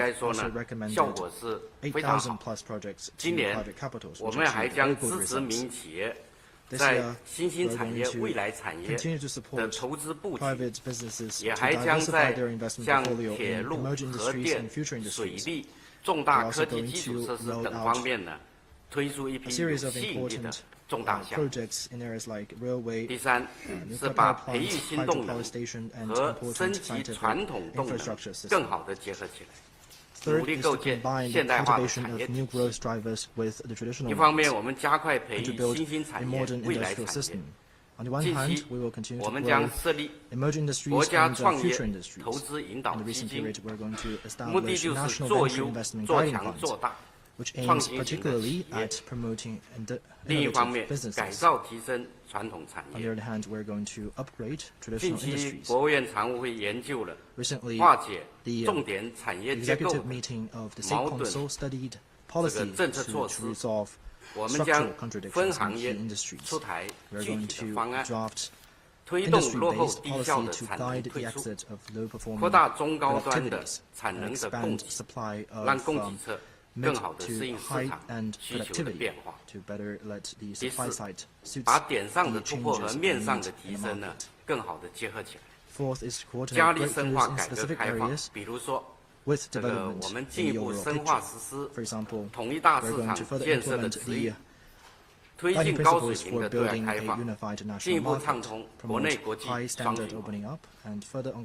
该说呢，效果是非常好。今年我们还将支持民营企业在新兴产业、未来产业的投资布局，也还将在像铁路、核电、水利、重大科技基础设施等方面呢，推出一批有吸引力的重大项目。第三是把培育新动能和升级传统动能更好地结合起来，努力构建现代化的产业体系。一方面，我们加快培育新兴产业、未来产业。近期，我们将设立国家创业投资引导基金，目的就是做优、做强、做大。创新型的企业，另一方面，改造提升传统产业。近期，国务院常务会研究了化解重点产业结构矛盾这个政策措施，我们将分行业出台具体的方案，推动落后低效的产能退出，扩大中高端的产能的供给，让供给侧更好地适应市场需求的变化。第四，把点上的突破和面上的提升呢，更好地结合起来，加力深化改革开放。比如说，这个我们进一步深化实施统一大市场建设的指引，推进高水平的对外开放，进一步畅通国内国际双循环，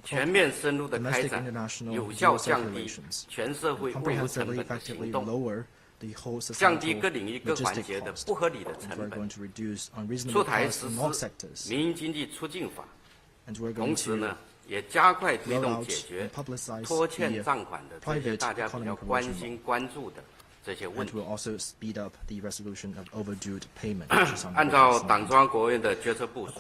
全面深入地开展有效降低全社会维护成本的行动，降低各领域各环节的不合理的成本，出台实施民营经济促进法，同时呢，也加快推动解决拖欠账款的这些大家比较关心关注的这些问题。按照党中央国务院的决策部署，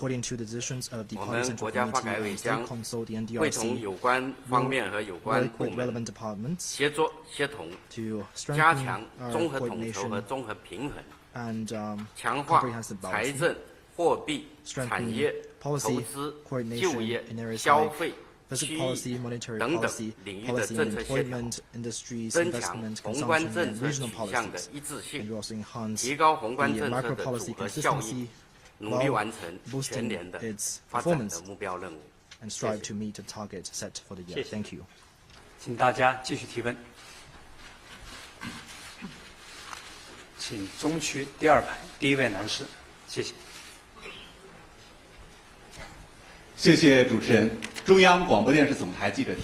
我们国家发改委将会同有关方面和有关部门协作协同，加强综合统筹和综合平衡，强化财政、货币、产业、投资、就业、消费、区域等等领域的政策协调，增强宏观政策取向的一致性，提高宏观政策的组合效应，努力完成全年的发展的目标任务。谢谢。请大家继续提问。请中区第二排第一位男士，谢谢。谢谢主持人。中央广播电视总台记者提。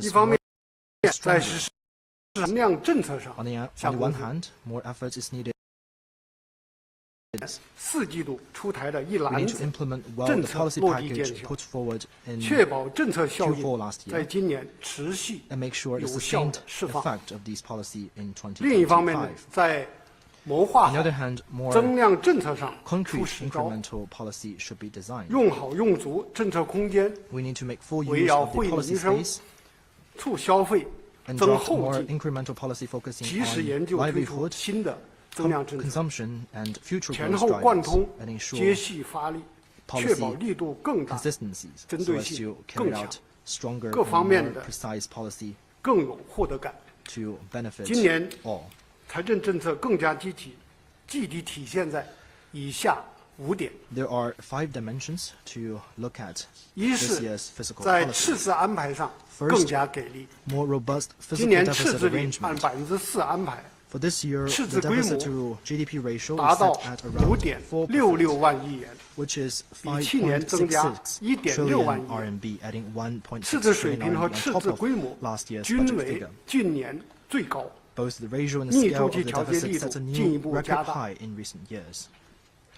一方面，在实施能量政策上下功夫。4季度出台的一篮子政策落地见效，确保政策效应在今年持续有效地释放。另一方面呢，在谋划好 On the other hand, more 增量政策上出 concrete 实招， incremental policy should be designed. 用好用足政策空间， We need to make full 围 use 绕 of the 惠 policy 民生、 space 促消费、 and 增 draft 后 more 进， incremental policy focusing 及时 on 研究推出 livelihood, 新的增量政策， consumption, and future 前 growth 后贯 drivers, 通， and 接 ensure 续发力， policy 确保力度更大、 consistencies 针 so 对 as 性 to 更 carry 强、 out stronger 各 and 方面 more 的 precise policy 更有获得感。 to benefit 今年 all. 财政政策更加积极，具体体现在以下5点： There are 5 dimensions to look at 一 this 是 year's fiscal 在 policy. 赤字安排上 First, 更加给力。 More robust 今 fiscal 年赤 deficit 字率按 arrangement. 4%安排， For this year, 赤 the 字规模 deficit to GDP ratio 达 is 到 set at around 4%, 5.66万亿元， which is 比去年增加 5.66 1.6万 trillion 亿元。 RMB, adding 1.6赤字水 trillion 平和 RMB on 赤 top 字 of 规模 last year's 均 budget 为 figure. 近年最高。 Both the ratio and 逆 the 周 scale 期 of the 调节力 deficit 度 sets a 进一 new 步加 record 大。 high in recent years.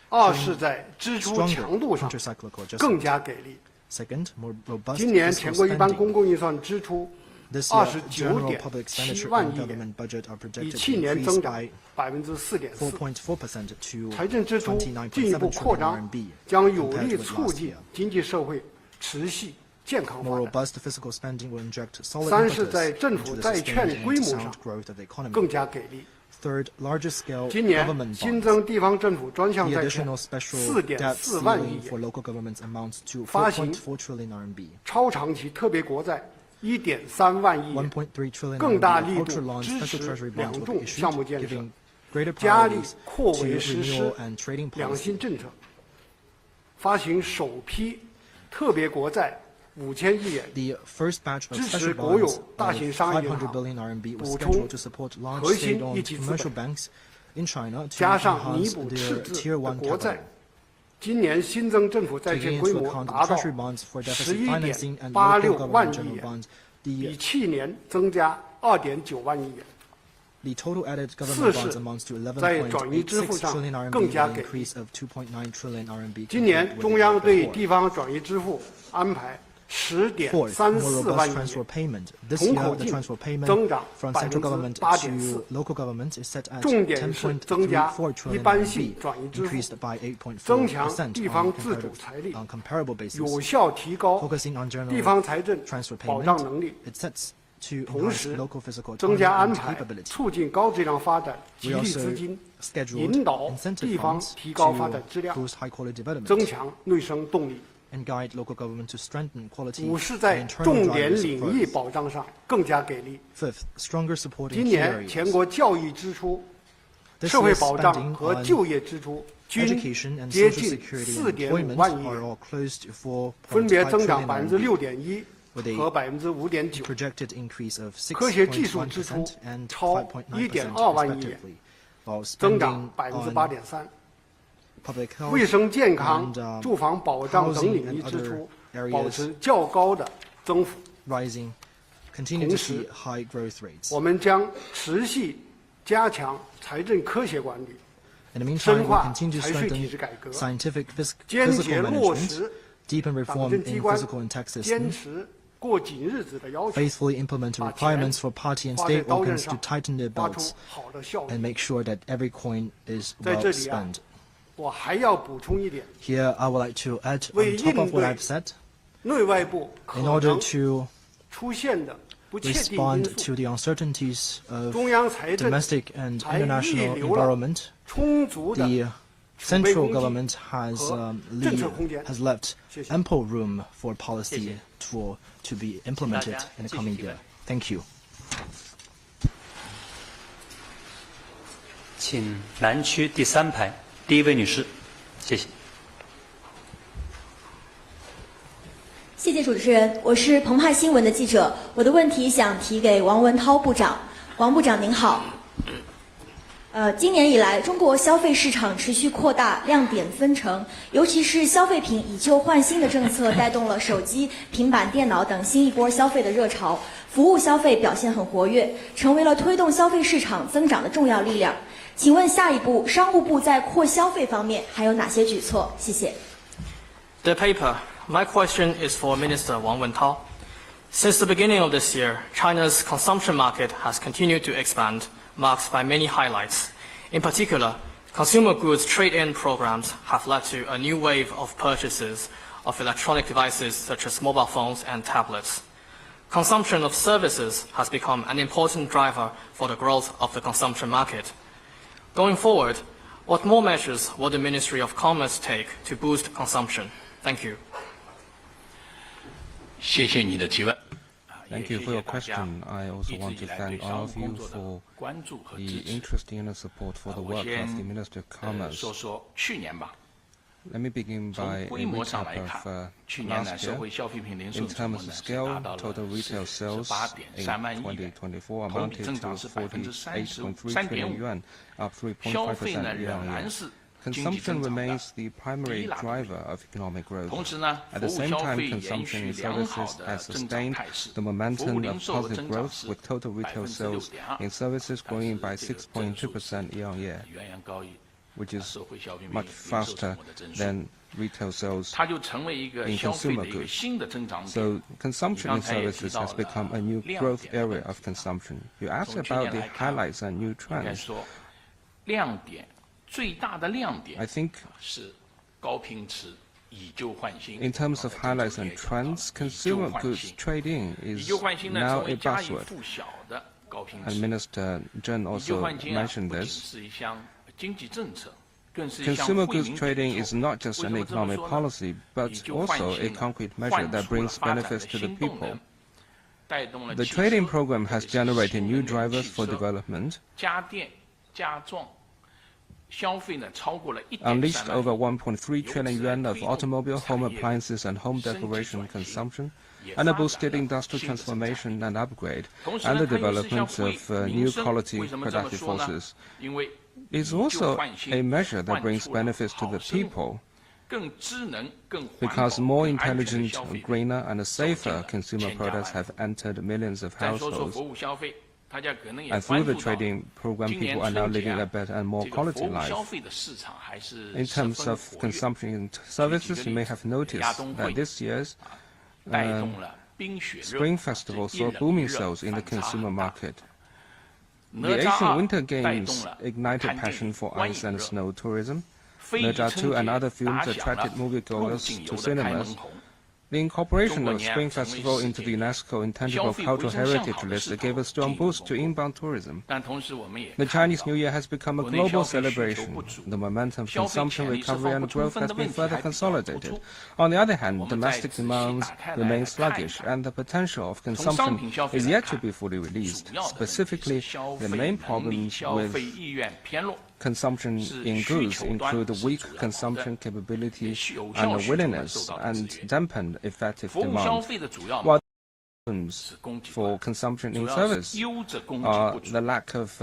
二是在支出 Stronger 强度上 countercyclical 更 adjustment. 加给力。 Second, more robust 今年 fiscal 全国一般 spending. 公共预算支出 This year, general 29.7 public expenditure 万 and 亿元， government budget are 比 projected 去 to 年 increase 增长 by 4.4%。 4.4% to 财政支出进一步 29.7 扩 trillion 张 RMB, 将有 compared 力 with 促 last 进 year. 经济社会持续健康 More 发展。 robust fiscal spending will inject solid 三是在 impetus 政府 into the 债券 sustained 规 and 模 sound 上 growth of the economy. 更加给力。 Third, larger scale 今年 government 新 bonds. 增地方政府专项 The 债券 additional special debt 4.4万亿 ceiling for 元， local governments amounts to 发行 4.4 trillion RMB. 超长期特别国债1.3万亿元， 1.3 trillion 更大 RMB 力 of 度 ultra-long 支 special 持 treasury bonds 两 will 重 be 项目 issued, 建设， giving greater 加力 priorities 扩 to 围实施 renewal and trading 两 policy. 性政策，发行首批特别国债5000亿元， The first batch of 支持 special 国有 bonds 大 of 型商业银500行 billion RMB was 补充 scheduled to support large 核心 state-owned 一级资 commercial 本， banks in China to 加上弥 enhance 补赤 their 字 Tier 的 1国 capital. 债，今年新增政府债 Taking 券规 into 模 account 达 the 到 treasury bonds for deficit financing and local 11.86 万 government 亿 general 元， bonds, 比 the 去年增加2.9万亿元。 The total added 四 government 是 bonds amounts to 在转移支付 11.86 上 trillion RMB, 更加 an 给力。 increase of 2.9 trillion RMB. 今年 compared with 中央 the 对 year 地方转移支付安排 Fourth, more 10.34 万 robust 亿 transfer 元， payment. This 同 year, 口 the 径 transfer payment 增长 from central government 8.4%。 to local government is set at 重点是增加 10.34 trillion 一般性 RMB, 转移支付， increased by 8.4% 增强地 on 方自主财力， comparable basis. 有效提高 Focusing on general 地方财政 transfer 保障 payment, 能力， it sets to 同 enhance 时 local fiscal 增 autonomy 加安 and 排， capability. 促进高质量发展，激 We 励 also 资金， scheduled 引导 incentive 地方 funds 提高发展 to 质量， boost high quality 增 development 强内生动力。 and guide local government to strengthen quality 五是在 and internal 重点 drivers 领 of 域 growth. 保障上更加给力。 Fifth, stronger support 今 in key 年全 areas. 国教育支出、 This 社会 year's 保障 spending 和 on 就业支出均 education and 接 social 近 security and 4.5 employment 万亿 are 元， all close to 4.5分别增长 trillion RMB, 6.1% with a 和5.9%。 projected increase of 科学技术支出 6.1% and 超 5.9% 1.2万亿元， respectively, while 增 spending 长 on 8.3%。 public health 卫生健康 and、住房保障等 housing 领域 and 支 other 出 areas 保持较高的增幅。 rising continue to 同时 see high growth rates. 我们将持续加强财政科学管理， In the meantime, 深 we 化 continue to 财税体 strengthen 制改革， scientific 坚 fiscal 决落 management, 实 deepen 党 reform 政 in 机关 fiscal and tax 坚 system, 持过紧日子的要求， faithfully implement the 把钱 requirements for party and 花在 state 刀刃 organs to 上， tighten their 发出 belts 好的效 and 率。 make sure that every coin is 在 well 这里啊 spent. 我还要补充一点， Here, I would like to add 为 on top of 应 what 对 I've said, 内外部可 in order 能 to 出现的不确定因 respond 素， to the uncertainties of 中央财政 domestic and 还预 international 留了 environment, 充足的 the 储备 central 空 government 间 has 和政策空间。 has left 谢谢。 ample room for policy to be implemented 大家 in the 继续 coming 提问。 year. Thank you. 请南区第3排第1位女士，谢谢。谢谢主持人，我是澎湃新闻的记者，我的问题想提给王文涛部长。王部长您好。今年以来，中国消费市场持续扩大，亮点纷呈，尤其是消费品以旧换新的政策带动了手机、平板电脑等新一波消费的热潮，服务消费表现很活跃，成为了推动消费市场增长的重要力量。请问下一步，商务部在扩消费方面还有哪些举措？谢谢。 The paper. My question is for Minister Wang Wentao. Since the beginning of this year, China's consumption market has continued to expand, marked by many highlights. In particular, consumer goods trade-in programs have led to a new wave of purchases of electronic devices such as mobile phones and tablets. Consumption of services has become an important driver for the growth of the consumption market. Going forward, what more measures will the Ministry of Commerce take to boost consumption? Thank you. 谢谢你的提问。 Thank you for your question. I also want to thank all of you for the interest and support for the work of the Ministry of Commerce. 说说去年吧。 Let me begin by a recap of last year. In terms of scale, total retail sales in 2024 amounted to 48.3 trillion yuan, up 3.5% year-on-year. Consumption remains the primary driver of economic growth. At the same time, consumption in services has sustained the momentum of positive growth, with total retail sales in services growing by 6.2% year-on-year, which is much faster than retail sales in consumer goods. So consumption in services has become a new growth area of consumption. You asked about the highlights and new trends. I think in terms of highlights and trends, consumer goods trading is now a buzzword. And Minister Zheng also mentioned this. Consumer goods trading is not just an economic policy, but also a concrete measure that brings benefits to the people. The trading program has generated new drivers for development, unleashed over 1.3 trillion yuan of automobile, home appliances and home decoration consumption, and boosted industrial transformation and upgrade, and the development of new quality productive forces. It's also a measure that brings benefits to the people, because more intelligent, greener and safer consumer products have entered millions of households. And through the trading program, people are now living a better and more quality life. In terms of consumption in services, you may have noticed that this year's Spring Festival saw booming sales in the consumer market. The Asian Winter Games ignited passion for ice and snow tourism. Naja 2 and other films attracted moviegoers to cinemas. The incorporation of Spring Festival into the UNESCO Intangible Cultural Heritage List gave a strong boost to inbound tourism. The Chinese New Year has become a global celebration. The momentum of consumption recovery and growth has been further consolidated. On the other hand, domestic demands remain sluggish, and the potential of consumption is yet to be fully released. Specifically, the main problems with consumption in goods include weak consumption capability and willingness, and dampen effective demand. While problems for consumption in service are the lack of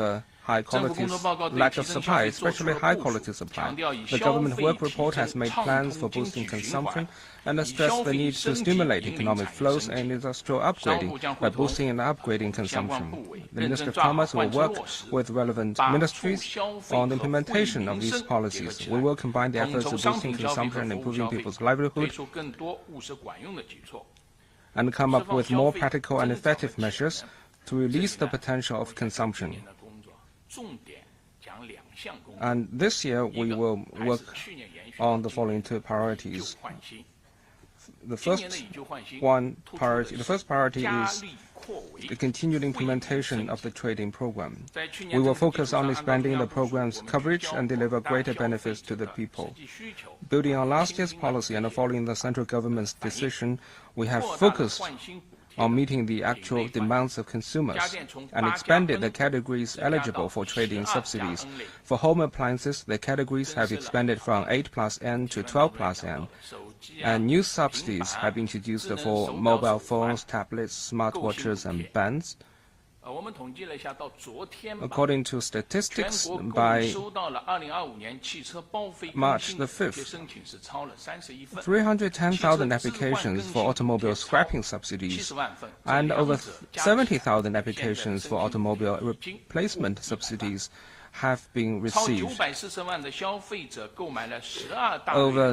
lack of supply, especially high-quality supply. The government work report has made plans for boosting consumption and stressed the need to stimulate economic flows and industrial upgrading by boosting and upgrading consumption. The Ministry of Commerce will work with relevant ministries on the implementation of these policies. We will combine the efforts of boosting consumption and improving people's livelihood and come up with more practical and effective measures to release the potential of consumption. And this year we will work on the following two priorities. The first priority is the continued implementation of the trading program. We will focus on expanding the program's coverage and deliver greater benefits to the people. Building on last year's policy and following the central government's decision, we have focused on meeting the actual demands of consumers and expanded the categories eligible for trading subsidies. For home appliances, the categories have expanded from 8+N to 12+N, and new subsidies have been introduced for mobile phones, tablets, smartwatches, and bands. According to statistics, by March the 5th, 310,000 applications for automobile scrapping subsidies and over 70,000 applications for automobile replacement subsidies have been received. Over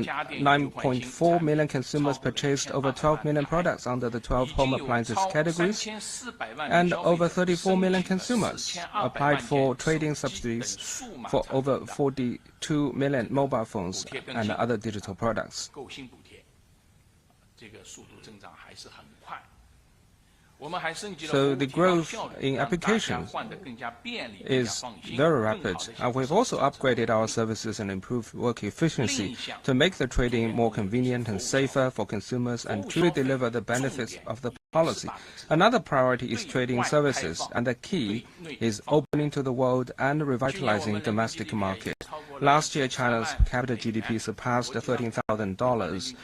9.4 million consumers purchased over 12 million products under the 12 home appliances categories, and over 34 million consumers applied for trade-in subsidies for over 42 million mobile phones and other digital products. So the growth in applications is very rapid, and we've also upgraded our services and improved work efficiency to make the trading more convenient and safer for consumers and truly deliver the benefits of the policy. Another priority is trading services, and the key is opening to the world and revitalizing domestic market. Last year, China's per capita GDP surpassed $13,000.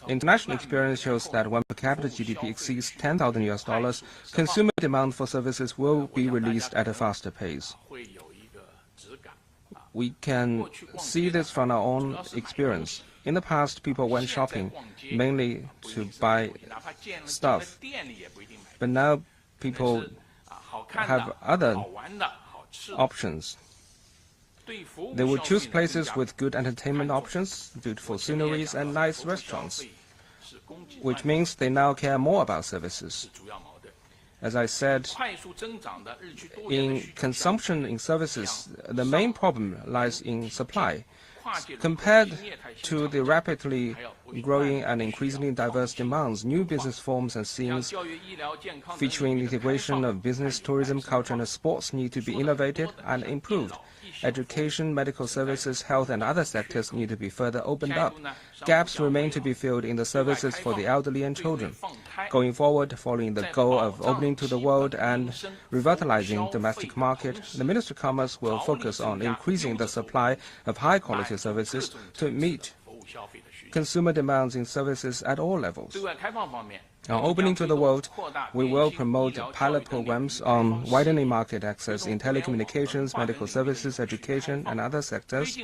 International experience shows that when per capita GDP exceeds $10,000, consumer demand for services will be released at a faster pace. We can see this from our own experience. In the past, people went shopping mainly to buy stuff, but now people have other options. They will choose places with good entertainment options, beautiful sceneries, and nice restaurants, which means they now care more about services. As I said, in consumption in services, the main problem lies in supply. Compared to the rapidly growing and increasingly diverse demands, new business forms and scenes featuring integration of business, tourism, culture, and sports need to be innovated and improved. Education, medical services, health, and other sectors need to be further opened up. Gaps remain to be filled in the services for the elderly and children. Going forward, following the goal of opening to the world and revitalizing domestic market, the Ministry of Commerce will focus on increasing the supply of high-quality services to meet consumer demands in services at all levels. On opening to the world, we will promote pilot programs on widening market access in telecommunications, medical services, education, and other sectors,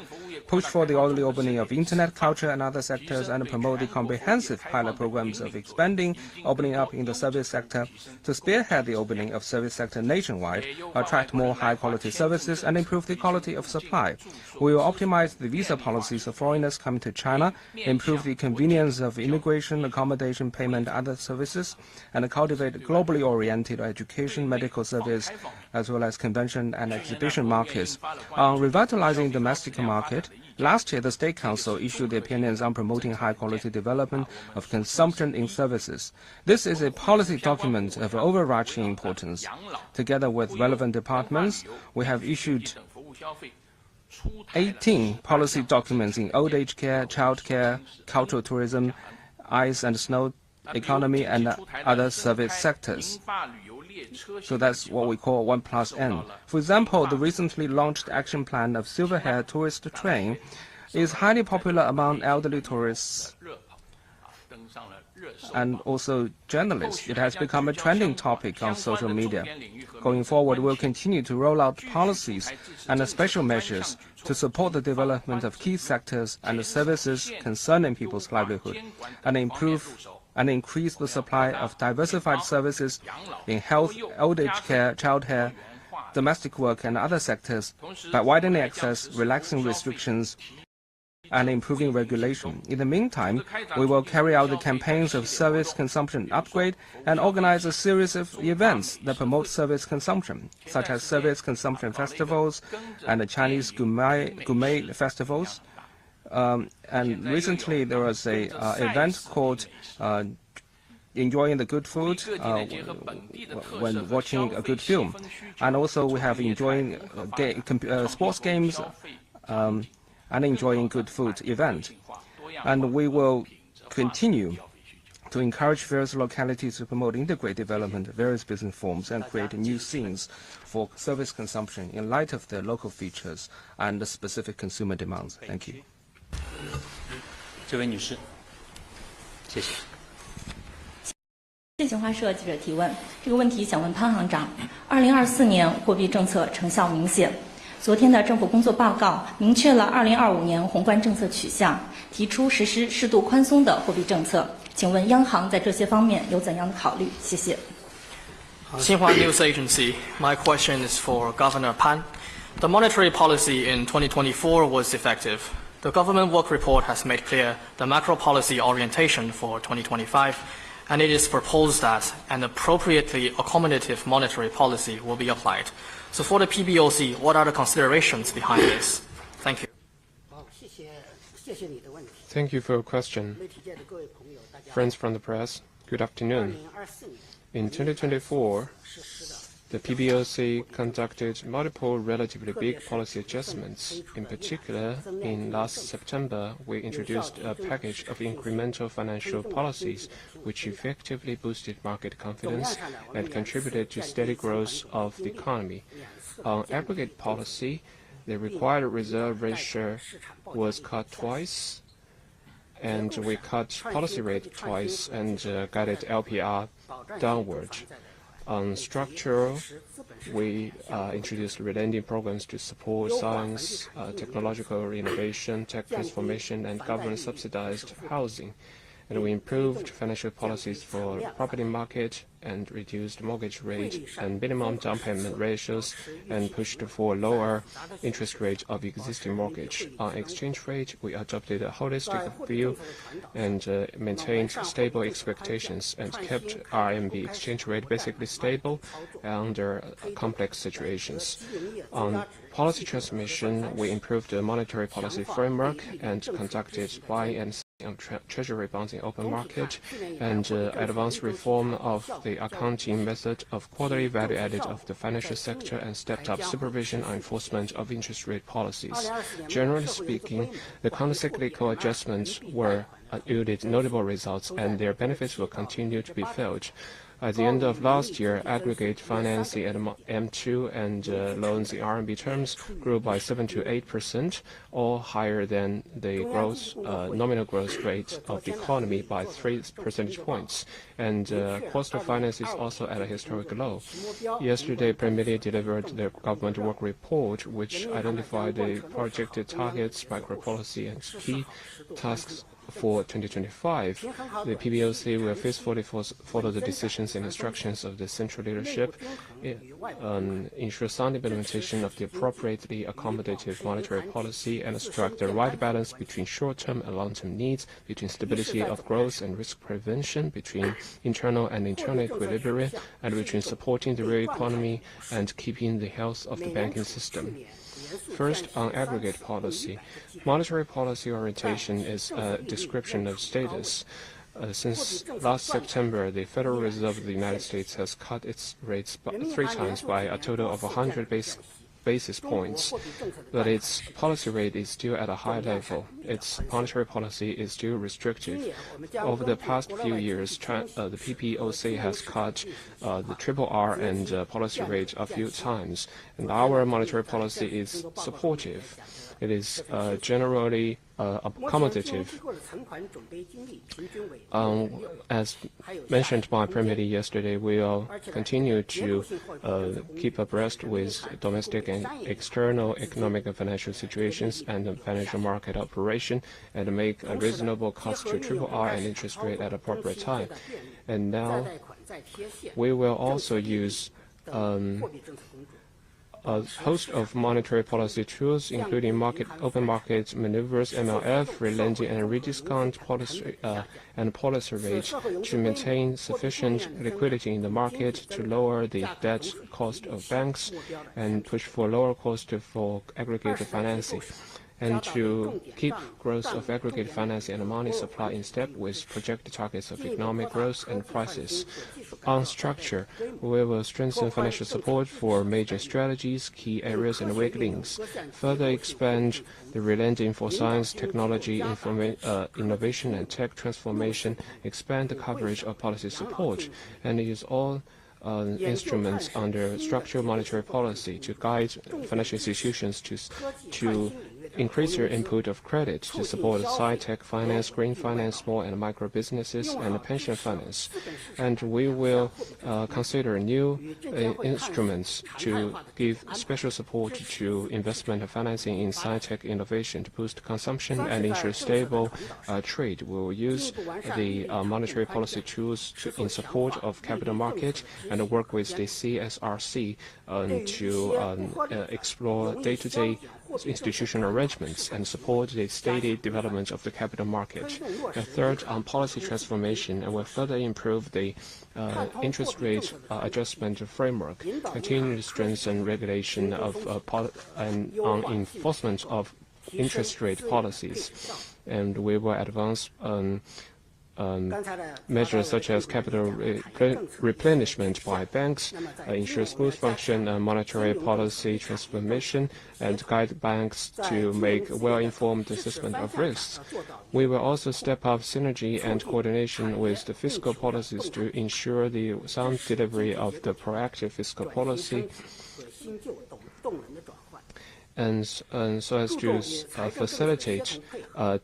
push for the orderly opening of internet, culture, and other sectors, and promote the comprehensive pilot programs of expanding, opening up in the service sector to spearhead the opening of service sector nationwide, attract more high-quality services, and improve the quality of supply. We will optimize the visa policies of foreigners coming to China, improve the convenience of immigration, accommodation, payment, and other services, and cultivate globally oriented education, medical service, as well as convention and exhibition markets. On revitalizing domestic market, last year the State Council issued the opinions on promoting high-quality development of consumption in services. This is a policy document of overarching importance. Together with relevant departments, we have issued 18 policy documents in old age care, child care, cultural tourism, ice and snow economy, and other service sectors. So that's what we call 1+N. For example, the recently launched action plan of Silver Hair Tourist Train is highly popular among elderly tourists and also journalists. It has become a trending topic on social media. Going forward, we'll continue to roll out policies and special measures to support the development of key sectors and services concerning people's livelihood, and increase the supply of diversified services in health, old age care, child care, domestic work, and other sectors by widening access, relaxing restrictions, and improving regulation. In the meantime, we will carry out the campaigns of service consumption upgrade and organize a series of events that promote service consumption, such as service consumption festivals and the Chinese gourmet festivals. And recently there was an event called enjoying the good food when watching a good film. And also we have enjoying sports games and enjoying good food event. And we will continue to encourage various localities to promote integrated development of various business forms and create new scenes for service consumption in light of their local features and the specific consumer demands. Thank you. 这位女士，谢谢。新华社记者提问，这个问题想问潘行长：2024年货币政策成效明显。昨天的政府工作报告明确了2025年宏观政策取向，提出实施适度宽松的货币政策。请问央行在这些方面有怎样的考虑？谢谢。Xinhua News Agency, my question is for Governor Pan. The monetary policy in 2024 was effective. The government work report has made clear the macro policy orientation for 2025, and it is proposed that an appropriately accommodative monetary policy will be applied. So for the PBOC, what are the considerations behind this? Thank you. Thank you for your question. Friends from the press, good afternoon. In 2024, the PBOC conducted multiple relatively big policy adjustments. In particular, in last September, we introduced a package of incremental financial policies which effectively boosted market confidence and contributed to steady growth of the economy. On aggregate policy, the required reserve ratio was cut twice, and we cut policy rate twice and guided LPR downward. On structural, we introduced relending programs to support science, technological innovation, tech transformation, and government-subsidized housing. And we improved financial policies for property market and reduced mortgage rate and minimum down payment ratios and pushed for lower interest rate of existing mortgage. On exchange rate, we adopted a holistic view and maintained stable expectations and kept RMB exchange rate basically stable under complex situations. On policy transmission, we improved the monetary policy framework and conducted buying and selling of treasury bonds in open market and advanced reform of the accounting method of quarterly value added of the financial sector and stepped up supervision and enforcement of interest rate policies. Generally speaking, the countercyclical adjustments yielded notable results, and their benefits will continue to be felt. At the end of last year, aggregate financing at M2 and loans in RMB terms grew by 7 to 8%, all higher than the nominal growth rate of the economy by 3 percentage points. And cost of finance is also at a historic low. Yesterday, Premier delivered the government work report, which identified the projected targets, micro-policy, and key tasks for 2025. The PBOC will faithfully follow the decisions and instructions of the central leadership, ensure sound implementation of the appropriately accommodative monetary policy, and strike the right balance between short-term and long-term needs, between stability of growth and risk prevention, between internal and internal equilibrium, and between supporting the real economy and keeping the health of the banking system. First, on aggregate policy. Monetary policy orientation is a description of status. Since last September, the Federal Reserve of the United States has cut its rates 3 times by a total of 100 basis points, but its policy rate is still at a high level. Its monetary policy is still restrictive. Over the past few years, the PBOC has cut the RRR and policy rate a few times, and our monetary policy is supportive. It is generally accommodative. As mentioned by Premier yesterday, we will continue to keep abreast with domestic and external economic and financial situations and the financial market operation and make a reasonable cuts to RRR and interest rate at appropriate time. And now we will also use a host of monetary policy tools, including open market maneuvers, MLF, relending and rediscount policy and policy rate to maintain sufficient liquidity in the market, to lower the debt cost of banks, and push for lower cost for aggregated financing, and to keep growth of aggregate financing and money supply in step with projected targets of economic growth and prices. On structure, we will strengthen financial support for major strategies, key areas, and weak links, further expand the relending for science, technology, innovation, and tech transformation, expand the coverage of policy support, and use all instruments under structural monetary policy to guide financial institutions to increase your input of credit to support sci-tech finance, green finance, small and micro businesses, and pension finance. And we will consider new instruments to give special support to investment and financing in sci-tech innovation to boost consumption and ensure stable trade. We will use the monetary policy tools in support of capital market and work with the CSRC to explore day-to-day institutional arrangements and support the steady development of the capital market. And third, on policy transformation, and will further improve the interest rate adjustment framework, continue to strengthen regulation of and on enforcement of interest rate policies, and we will advance measures such as capital replenishment by banks, ensure smooth function and monetary policy transformation, and guide banks to make well-informed assessment of risks. We will also step up synergy and coordination with the fiscal policies to ensure the sound delivery of the proactive fiscal policy, and so as to facilitate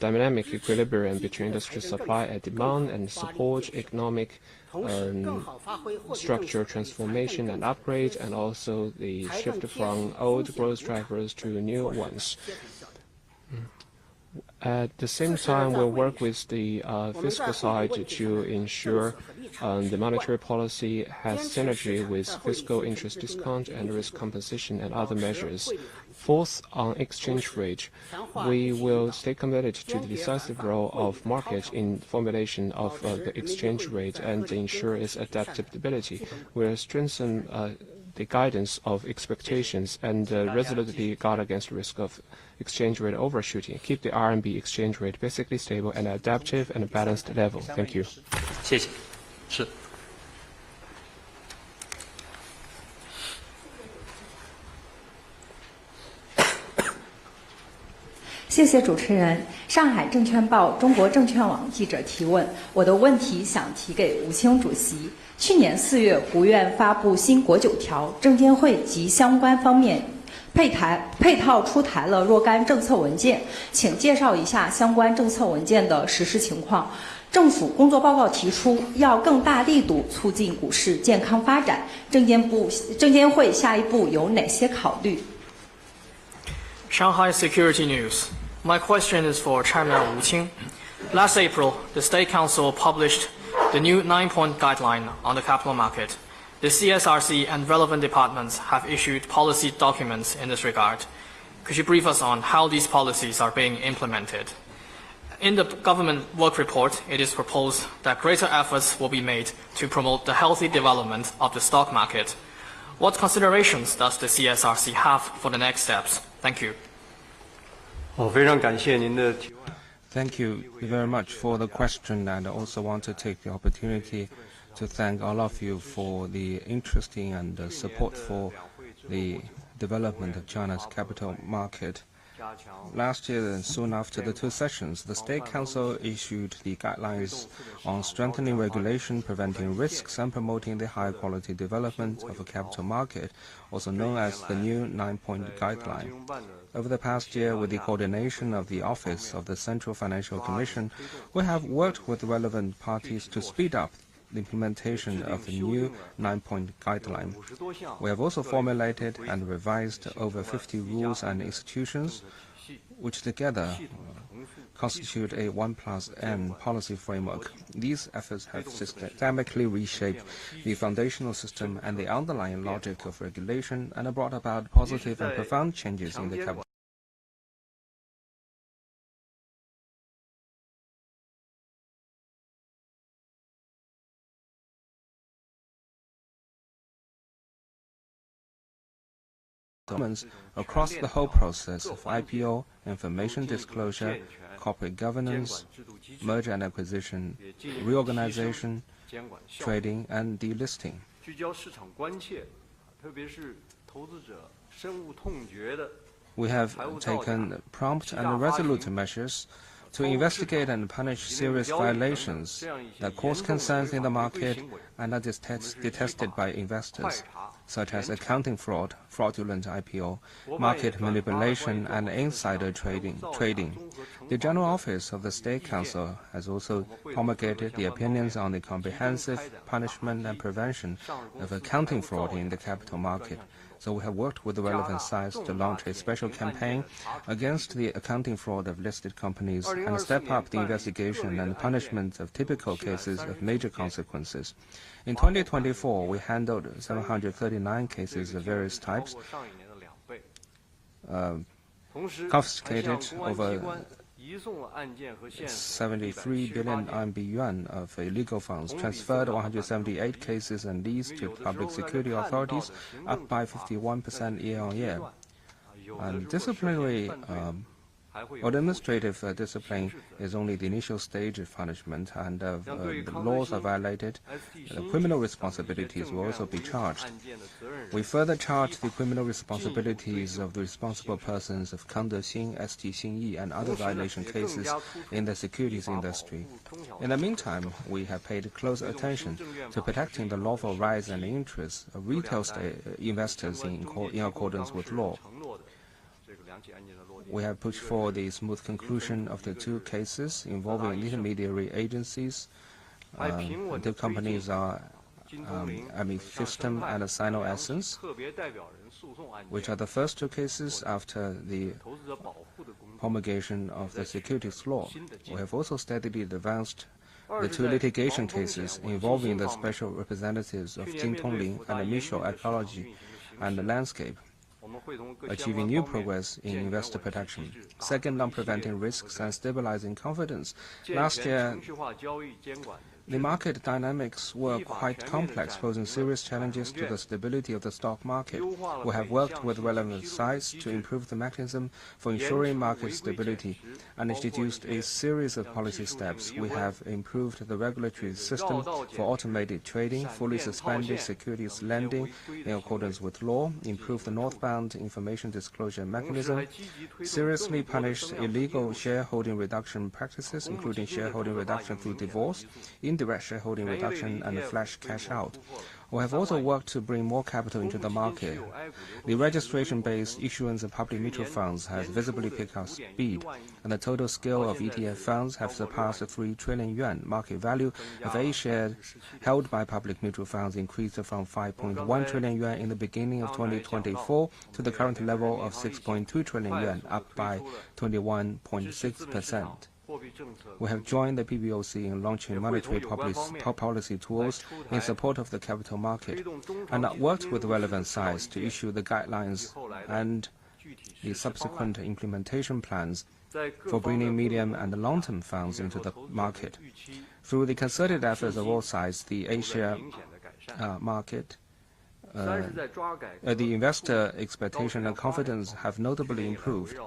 dynamic equilibrium between industrial supply and demand and support economic structure transformation and upgrade, and also the shift from old growth drivers to new ones. At the same time, we'll work with the fiscal side to ensure the monetary policy has synergy with fiscal interest discount and risk compensation and other measures. Fourth, on exchange rate, we will stay committed to the decisive role of market in formulation of the exchange rate and ensure its adaptability. We'll strengthen the guidance of expectations and resolutely guard against the risk of exchange rate overshooting. Keep the RMB exchange rate basically stable and adaptive and balanced level. Thank you. 谢谢。是。谢谢主持人。上海证券报中国证券网记者提问，我的问题想提给吴清主席。去年4月，国务院发布新国9条，证监会及相关方面配套出台了若干政策文件，请介绍一下相关政策文件的实施情况。政府工作报告提出要更大力度促进股市健康发展，证监会下一步有哪些考虑？ Shanghai Security News. My question is for Chairman Wu Qing. Last April, the State Council published the new 9-point guideline on the capital market. The CSRC and relevant departments have issued policy documents in this regard. Could you brief us on how these policies are being implemented? In the government work report, it is proposed that greater efforts will be made to promote the healthy development of the stock market. What considerations does the CSRC have for the next steps? Thank you. Thank you very much for the question, and I also want to take the opportunity to thank all of you for the interesting and support for the development of China's capital market. Last year, soon after the 2 sessions, the State Council issued the guidelines on strengthening regulation, preventing risks, and promoting the high-quality development of a capital market, also known as the new 9-point guideline. Over the past year, with the coordination of the Office of the Central Financial Commission, we have worked with relevant parties to speed up the implementation of the new 9-point guideline. We have also formulated and revised over 50 rules and institutions, which together constitute a 1+N policy framework. These efforts have systemically reshaped the foundational system and the underlying logic of regulation and have brought about positive and profound changes in the capital across the whole process of IPO, information disclosure, corporate governance, merger and acquisition, reorganization, trading, and delisting. We have taken prompt and resolute measures to investigate and punish serious violations that cause concerns in the market and are detested by investors. such as accounting fraud, fraudulent IPO, market manipulation, and insider trading. The General Office of the State Council has also promulgated the opinions on the comprehensive punishment and prevention of accounting fraud in the capital market. So we have worked with the relevant sides to launch a special campaign against the accounting fraud of listed companies and step up the investigation and punishment of typical cases of major consequences. In 2024, we handled 739 cases of various types, confiscated over 73 billion RMB yuan of illegal funds, transferred 178 cases and leads to public security authorities, up by 51% year-on-year. And disciplinary or administrative discipline is only the initial stage of punishment, and the laws are violated, criminal responsibilities will also be charged. We further charge the criminal responsibilities of the responsible persons of Kang Dexin, ST Xinyi, and other violation cases in the securities industry. In the meantime, we have paid close attention to protecting the lawful rights and interests of retail investors in accordance with law. We have pushed for the smooth conclusion of the two cases involving intermediary agencies. The companies are System and Sino Essence, which are the first two cases after the promulgation of the securities law. We have also steadily advanced the two litigation cases involving the special representatives of Jintongling and Michel Ecology and Landscape, achieving new progress in investor protection. Second, on preventing risks and stabilizing confidence. Last year, the market dynamics were quite complex, posing serious challenges to the stability of the stock market. We have worked with relevant sides to improve the mechanism for ensuring market stability and introduced a series of policy steps. We have improved the regulatory system for automated trading, fully suspended securities lending in accordance with law, improved the northbound information disclosure mechanism, seriously punished illegal shareholding reduction practices, including shareholding reduction through divorce, indirect shareholding reduction, and flash cash out. We have also worked to bring more capital into the market. The registration-based issuance of public mutual funds has visibly picked up speed, and the total scale of ETF funds have surpassed 3 trillion yuan. Market value of A shares held by public mutual funds increased from 5.1 trillion yuan in the beginning of 2024 to the current level of 6.2 trillion yuan, up by 21.6%. We have joined the PBOC in launching monetary policy tools in support of the capital market, and worked with relevant sides to issue the guidelines and the subsequent implementation plans for bringing medium and long-term funds into the market. Through the concerted efforts of all sides, the A-share market, the investor expectation and confidence have notably improved.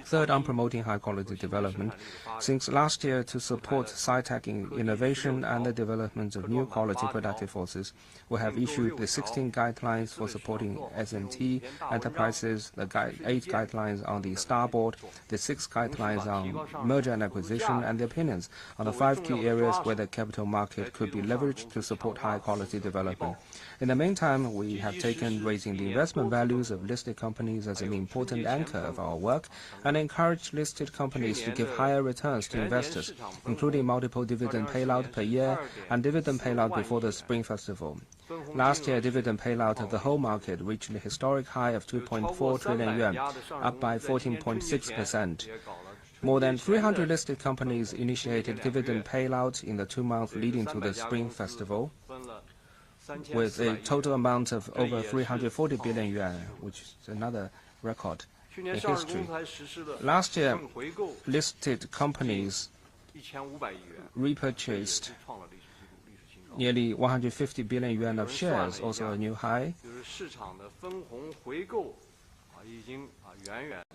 Third, on promoting high-quality development. Since last year, to support sci-tech innovation and the development of new quality productive forces, we have issued the 16 guidelines for supporting SMT enterprises, the 8 guidelines on the Starboard, the 6 guidelines on merger and acquisition, and the opinions on the 5 key areas where the capital market could be leveraged to support high-quality development. In the meantime, we have taken raising the investment values of listed companies as an important anchor of our work, and encouraged listed companies to give higher returns to investors, including multiple dividend payout per year and dividend payout before the Spring Festival. Last year, dividend payout of the whole market reached a historic high of 2.4 trillion yuan, up by 14.6%. More than 300 listed companies initiated dividend payout in the 2 months leading to the Spring Festival, with a total amount of over 340 billion yuan, which is another record in history. Last year, listed companies repurchased nearly 150 billion yuan of shares, also a new high.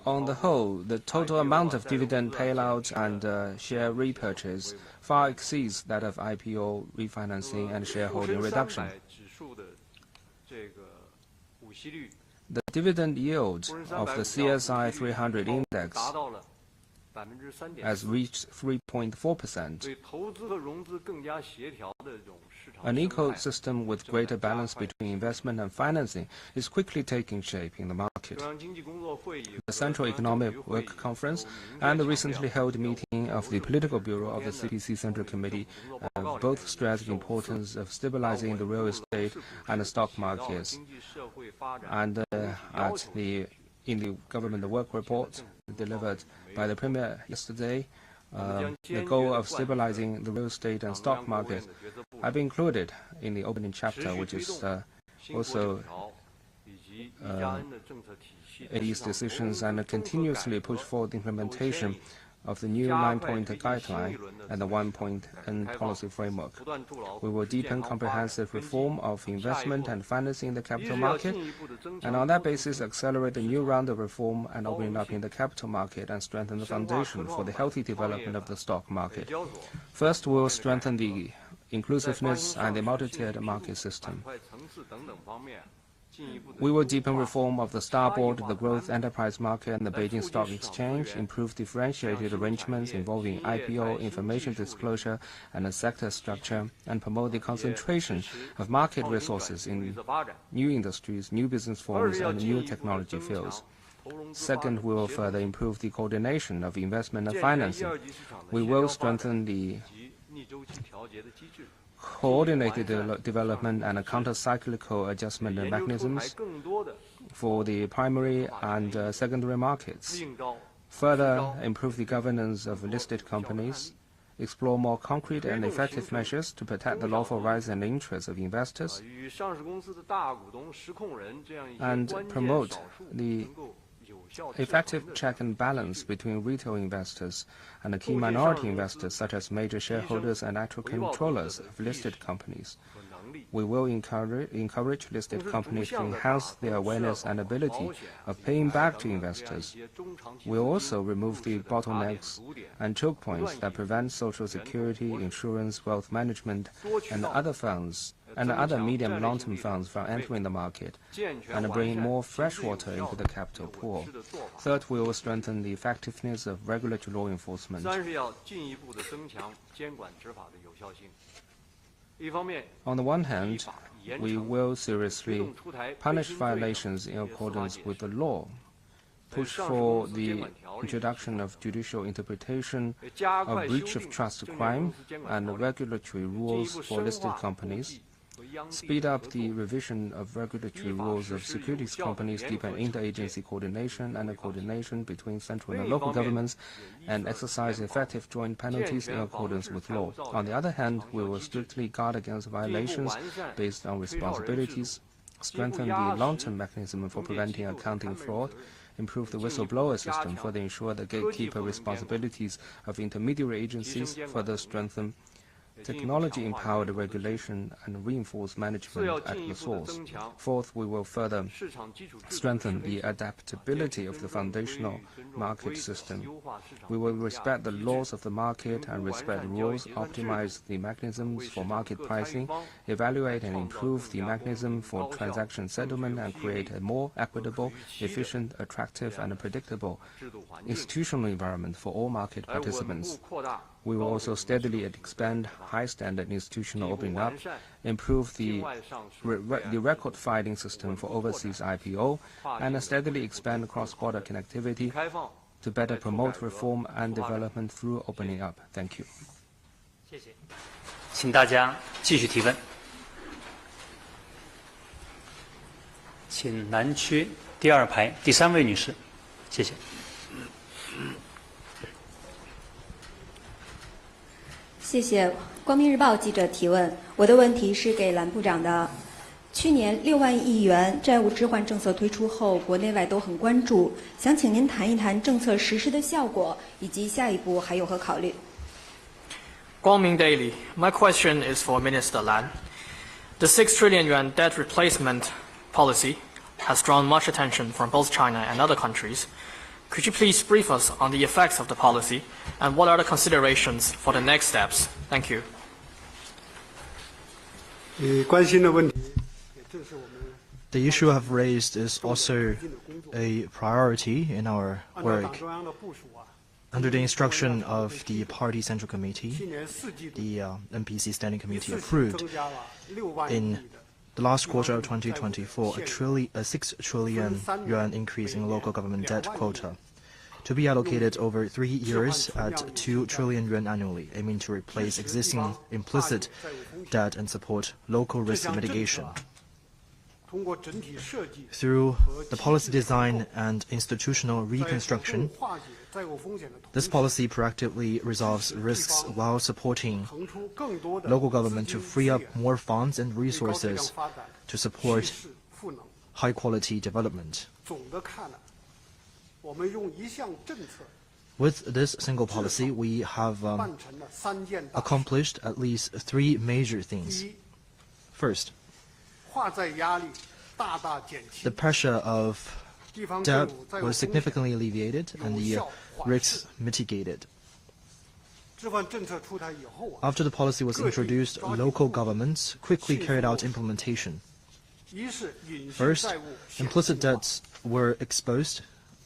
On the whole, the total amount of dividend payout and share repurchase far exceeds that of IPO refinancing and shareholding reduction. The dividend yield of the CSI 300 index has reached 3.4%. An ecosystem with greater balance between investment and financing is quickly taking shape in the market. The Central Economic Work Conference and the recently held meeting of the Political Bureau of the CPC Central Committee both stressed the importance of stabilizing the real estate and the stock markets. And in the government work report delivered by the Premier yesterday, the goal of stabilizing the real estate and stock market have been included in the opening chapter, which is also these decisions, and continuously push forward the implementation of the new 9-point guideline and the 1-point policy framework. We will deepen comprehensive reform of investment and financing in the capital market, and on that basis accelerate the new round of reform and opening up in the capital market and strengthen the foundation for the healthy development of the stock market. First, we will strengthen the inclusiveness and the multi-tiered market system. We will deepen reform of the Starboard, the Growth Enterprise Market, and the Beijing Stock Exchange, improve differentiated arrangements involving IPO, information disclosure, and the sector structure, and promote the concentration of market resources in new industries, new business forms, and new technology fields. Second, we will further improve the coordination of investment and financing. We will strengthen the coordinated development and counter-cyclical adjustment mechanisms for the primary and secondary markets. Further improve the governance of listed companies, explore more concrete and effective measures to protect the lawful rights and interests of investors, and promote the effective check and balance between retail investors and the key minority investors, such as major shareholders and actual controllers of listed companies. We will encourage listed companies to enhance their awareness and ability of paying back to investors. We will also remove the bottlenecks and choke points that prevent social security, insurance, wealth management, and other funds and other medium and long-term funds from entering the market, and bring more fresh water into the capital pool. Third, we will strengthen the effectiveness of regulatory law enforcement. On the one hand, we will seriously punish violations in accordance with the law, push for the introduction of judicial interpretation of breach of trust crime and regulatory rules for listed companies, speed up the revision of regulatory rules of securities companies, deepen interagency coordination and coordination between central and local governments, and exercise effective joint penalties in accordance with law. On the other hand, we will strictly guard against violations based on responsibilities, strengthen the long-term mechanism for preventing accounting fraud, improve the whistleblower system, further ensure the gatekeeper responsibilities of intermediary agencies, further strengthen technology-empowered regulation, and reinforce management at the source. Fourth, we will further strengthen the adaptability of the foundational market system. We will respect the laws of the market and respect rules, optimize the mechanisms for market pricing, evaluate and improve the mechanism for transaction settlement, and create a more equitable, efficient, attractive, and predictable institutional environment for all market participants. We will also steadily expand high-standard institutional opening up, improve the record filing system for overseas IPO, and steadily expand cross-border connectivity to better promote reform and development through opening up. Thank you. 请大家继续提问。请南区第二排第3位女士，谢谢。谢谢光明日报记者提问，我的问题是给蓝部长的。去年6万亿元债务置换政策推出后，国内外都很关注，想请您谈一谈政策实施的效果，以及下一步还有何考虑。Guangming Daily. My question is for Minister Lan. The 6 trillion yuan debt replacement policy has drawn much attention from both China and other countries. Could you please brief us on the effects of the policy and what are the considerations for the next steps? Thank you. 关心的问题 The issue I've raised is also a priority in our work. Under the instruction of the Party Central Committee, the NPC Standing Committee approved in the last quarter of 2024 a 6 trillion yuan increase in local government debt quota to be allocated over 3 years at 2 trillion yuan annually, aiming to replace existing implicit debt and support local risk mitigation. Through the policy design and institutional reconstruction, this policy proactively resolves risks while supporting local government to free up more funds and resources to support high-quality development. With this single policy, we have accomplished at least 3 major things. First, the pressure of debt was significantly alleviated and the risks mitigated. After the policy was introduced, local governments quickly carried out implementation. First, implicit debts were exposed,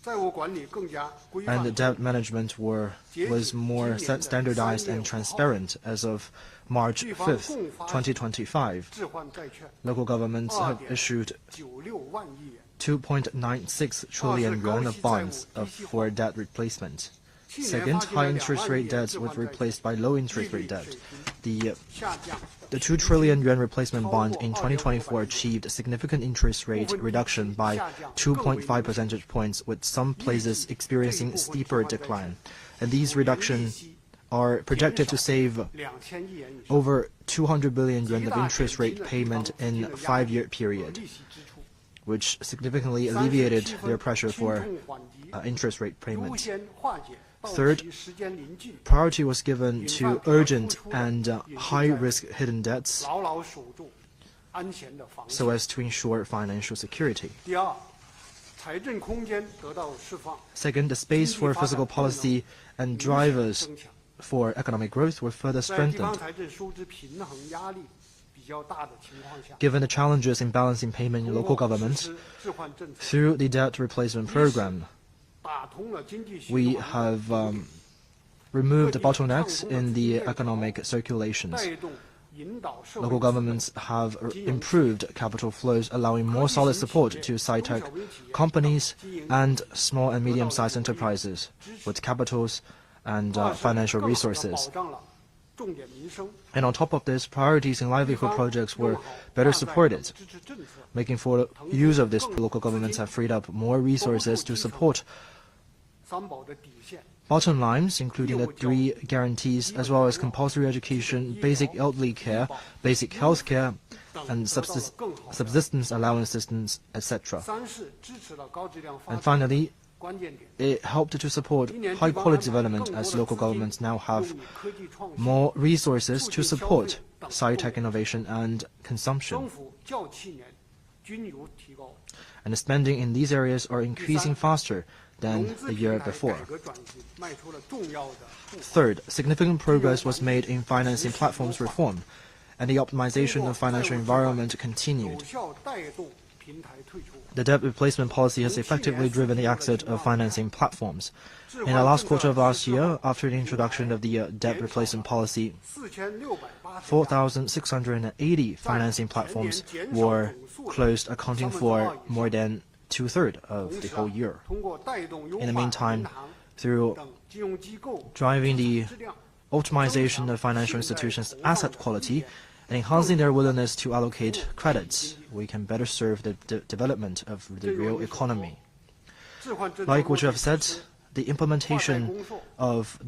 and the debt management was more standardized and transparent. As of March 5th, 2025, local governments have issued 2.96 trillion yuan of bonds for debt replacement. Second, high interest rate debts were replaced by low interest rate debt. The 2 trillion yuan replacement bond in 2024 achieved a significant interest rate reduction by 2.5 percentage points, with some places experiencing steeper decline. And these reductions are projected to save over 200 billion yuan of interest rate payment in a 5-year period, which significantly alleviated their pressure for interest rate payment. Third, priority was given to urgent and high-risk hidden debts so as to ensure financial security. Second, the space for fiscal policy and drivers for economic growth were further strengthened. Given the challenges in balancing payment in local governments, through the debt replacement program, we have removed the bottlenecks in the economic circulations. Local governments have improved capital flows, allowing more solid support to sci-tech companies and small and medium-sized enterprises with capitals and financial resources. And on top of this, priorities in livelihood projects were better supported. Making full use of this, local governments have freed up more resources to support bottom lines, including the 3 guarantees, as well as compulsory education, basic elderly care, basic health care, and subsistence allowance systems, etc. And finally, it helped to support high-quality development, as local governments now have more resources to support sci-tech innovation and consumption. And the spending in these areas are increasing faster than the year before. Third, significant progress was made in financing platforms reform, and the optimization of financial environment continued. The debt replacement policy has effectively driven the exit of financing platforms. In the last quarter of last year, after the introduction of the debt replacement policy, 4,680 financing platforms were closed, accounting for more than 2/3 of the whole year. In the meantime, through driving the optimization of financial institutions' asset quality and enhancing their willingness to allocate credits, we can better serve the development of the real economy. Like what you have said, the implementation of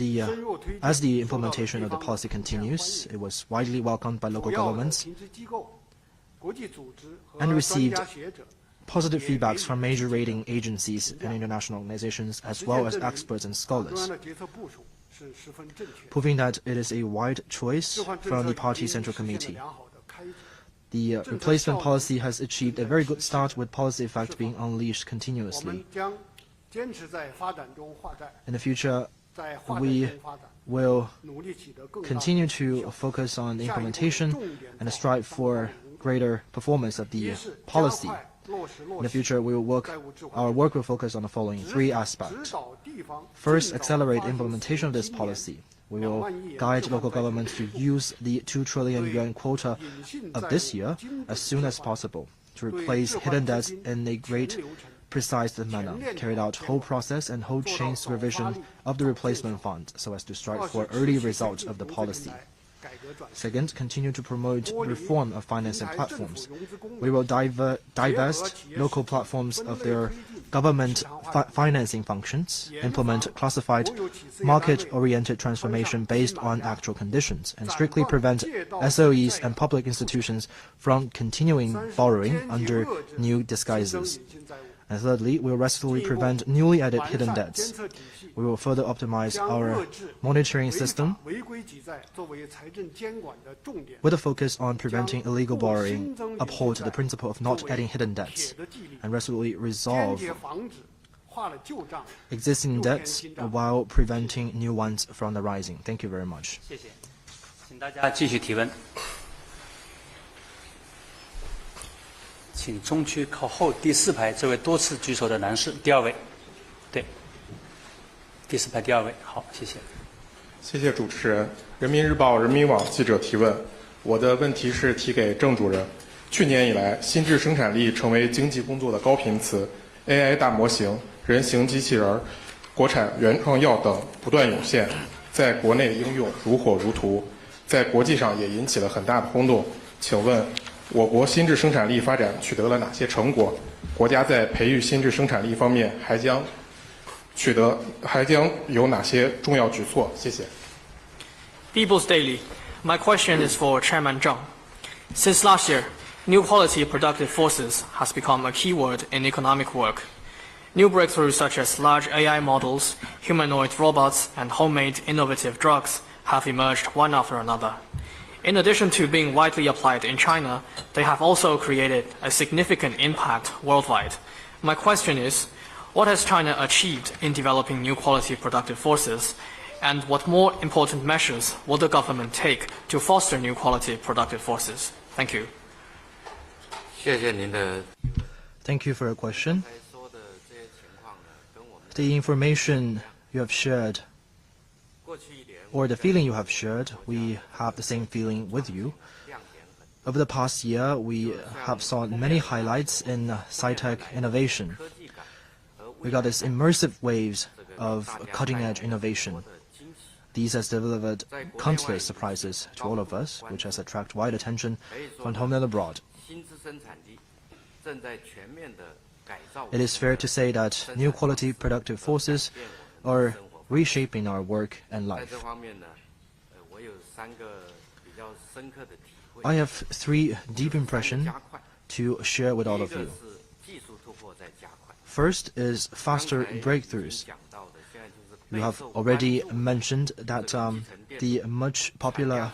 as the implementation of the policy continues, it was widely welcomed by local governments and received positive feedbacks from major rating agencies and international organizations, as well as experts and scholars, proving that it is a wide choice from the Party Central Committee. The replacement policy has achieved a very good start, with policy effect being unleashed continuously. In the future, we will continue to focus on the implementation and strive for greater performance of the policy. In the future, our work will focus on the following 3 aspects. First, accelerate implementation of this policy. We will guide local governments to use the 2 trillion yuan quota of this year as soon as possible to replace hidden debts in a great precise manner, carried out whole process and whole chain supervision of the replacement fund so as to strive for early results of the policy. Second, continue to promote reform of financing platforms. We will divest local platforms of their government financing functions, implement classified market-oriented transformation based on actual conditions, and strictly prevent SOEs and public institutions from continuing borrowing under new disguises. And thirdly, we will resolutely prevent newly added hidden debts. We will further optimize our monitoring system with a focus on preventing illegal borrowing, uphold the principle of not adding hidden debts, and resolutely resolve existing debts while preventing new ones from arising. Thank you very much. 请大家继续提问。请中区靠后第4排这位多次举手的男士，第2位，对，第4排第2位，好，谢谢。谢谢主持人。人民日报、人民网记者提问，我的问题是提给郑主任。去年以来，心智生产力成为经济工作的高频词 ，AI 大模型、人形机器人、国产原创药等不断涌现，在国内应用如火如荼，在国际上也引起了很大的轰动。请问，我国心智生产力发展取得了哪些成果？国家在培育心智生产力方面还将有哪些重要举措？谢谢。People's Daily. My question is for Chairman Zhang. Since last year, new quality productive forces has become a keyword in economic work. New breakthroughs such as large AI models, humanoid robots, and homemade innovative drugs have emerged one after another. In addition to being widely applied in China, they have also created a significant impact worldwide. My question is, what has China achieved in developing new quality productive forces, and what more important measures will the government take to foster new quality productive forces? Thank you. 谢谢您的。Thank you for your question. The information you have shared, or the feeling you have shared, we have the same feeling with you. Over the past year, we have saw many highlights in sci-tech innovation. We got this immersive waves of cutting-edge innovation. These has delivered countless surprises to all of us, which has attracted wide attention from home and abroad. It is fair to say that new quality productive forces are reshaping our work and life. I have 3 deep impressions to share with all of you. First is faster breakthroughs. You have already mentioned that the much popular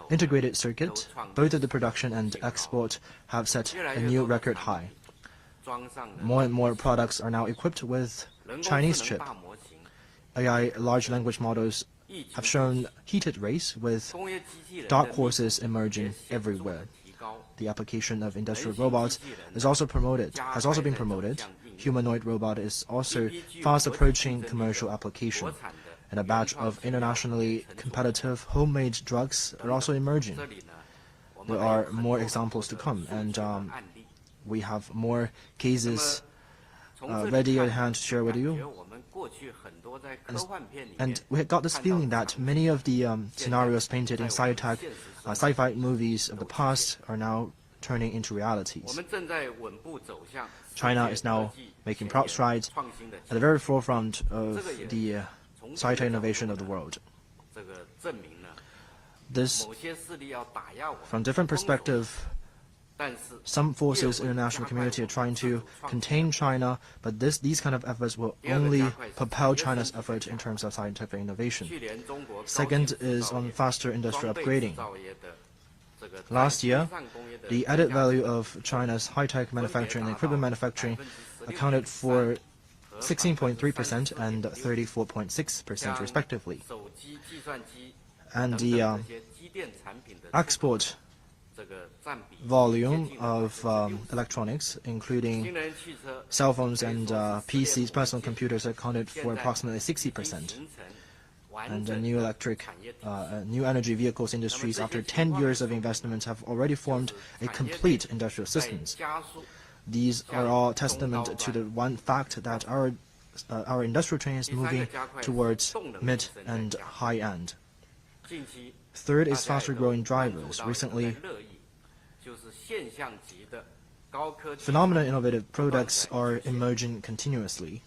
integrated circuit, both of the production and export, have set a new record high. More and more products are now equipped with Chinese chip. AI large language models have shown heated race with dark horses emerging everywhere. The application of industrial robots has also been promoted. Humanoid robot is also fast approaching commercial application, and a batch of internationally competitive homemade drugs are also emerging. There are more examples to come, and we have more cases ready at hand to share with you. And we got this feeling that many of the scenarios painted in sci-fi movies of the past are now turning into realities. China is now making proud strides at the very forefront of the sci-fi innovation of the world. This, from different perspectives, some forces in the international community are trying to contain China, but these kind of efforts will only propel China's effort in terms of scientific innovation. Second is on faster industrial upgrading. Last year, the added value of China's high-tech manufacturing and equipment manufacturing accounted for 16.3% and 34.6% respectively. And the export volume of electronics, including cell phones and PCs, personal computers, accounted for approximately 60%. And the new energy vehicles industries, after 10 years of investment, have already formed a complete industrial systems. These are all testament to the one fact that our industrial chain is moving towards mid and high end. Third is faster growing drivers. Recently, phenomenal innovative products are emerging continuously.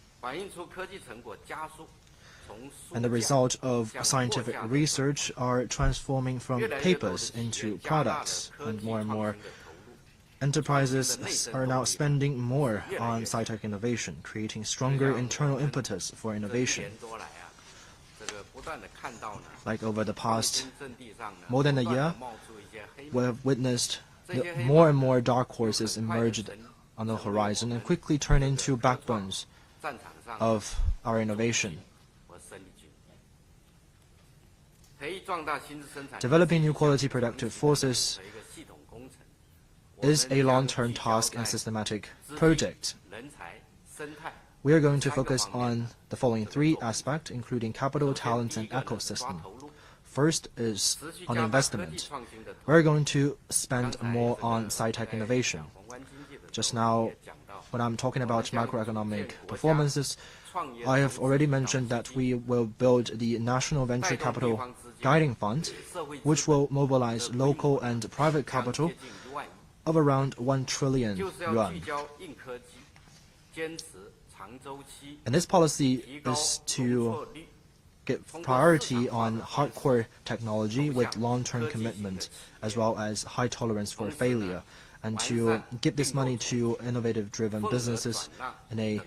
And the result of scientific research are transforming from papers into products, and more enterprises are now spending more on sci-tech innovation, creating stronger internal impetus for innovation. Like over the past more than a year, we have witnessed more and more dark horses emerged on the horizon and quickly turn into backbones of our innovation. Developing new quality productive forces is a long-term task and systematic project. We are going to focus on the following three aspects, including capital, talent, and ecosystem. First is on investment. We're going to spend more on sci-tech innovation. Just now, when I'm talking about macroeconomic performances, I have already mentioned that we will build the National Venture Capital Guiding Fund, which will mobilize local and private capital of around 1 trillion yuan. And this policy is to give priority on hardcore technology with long-term commitment, as well as high tolerance for failure, and to give this money to innovative-driven businesses in a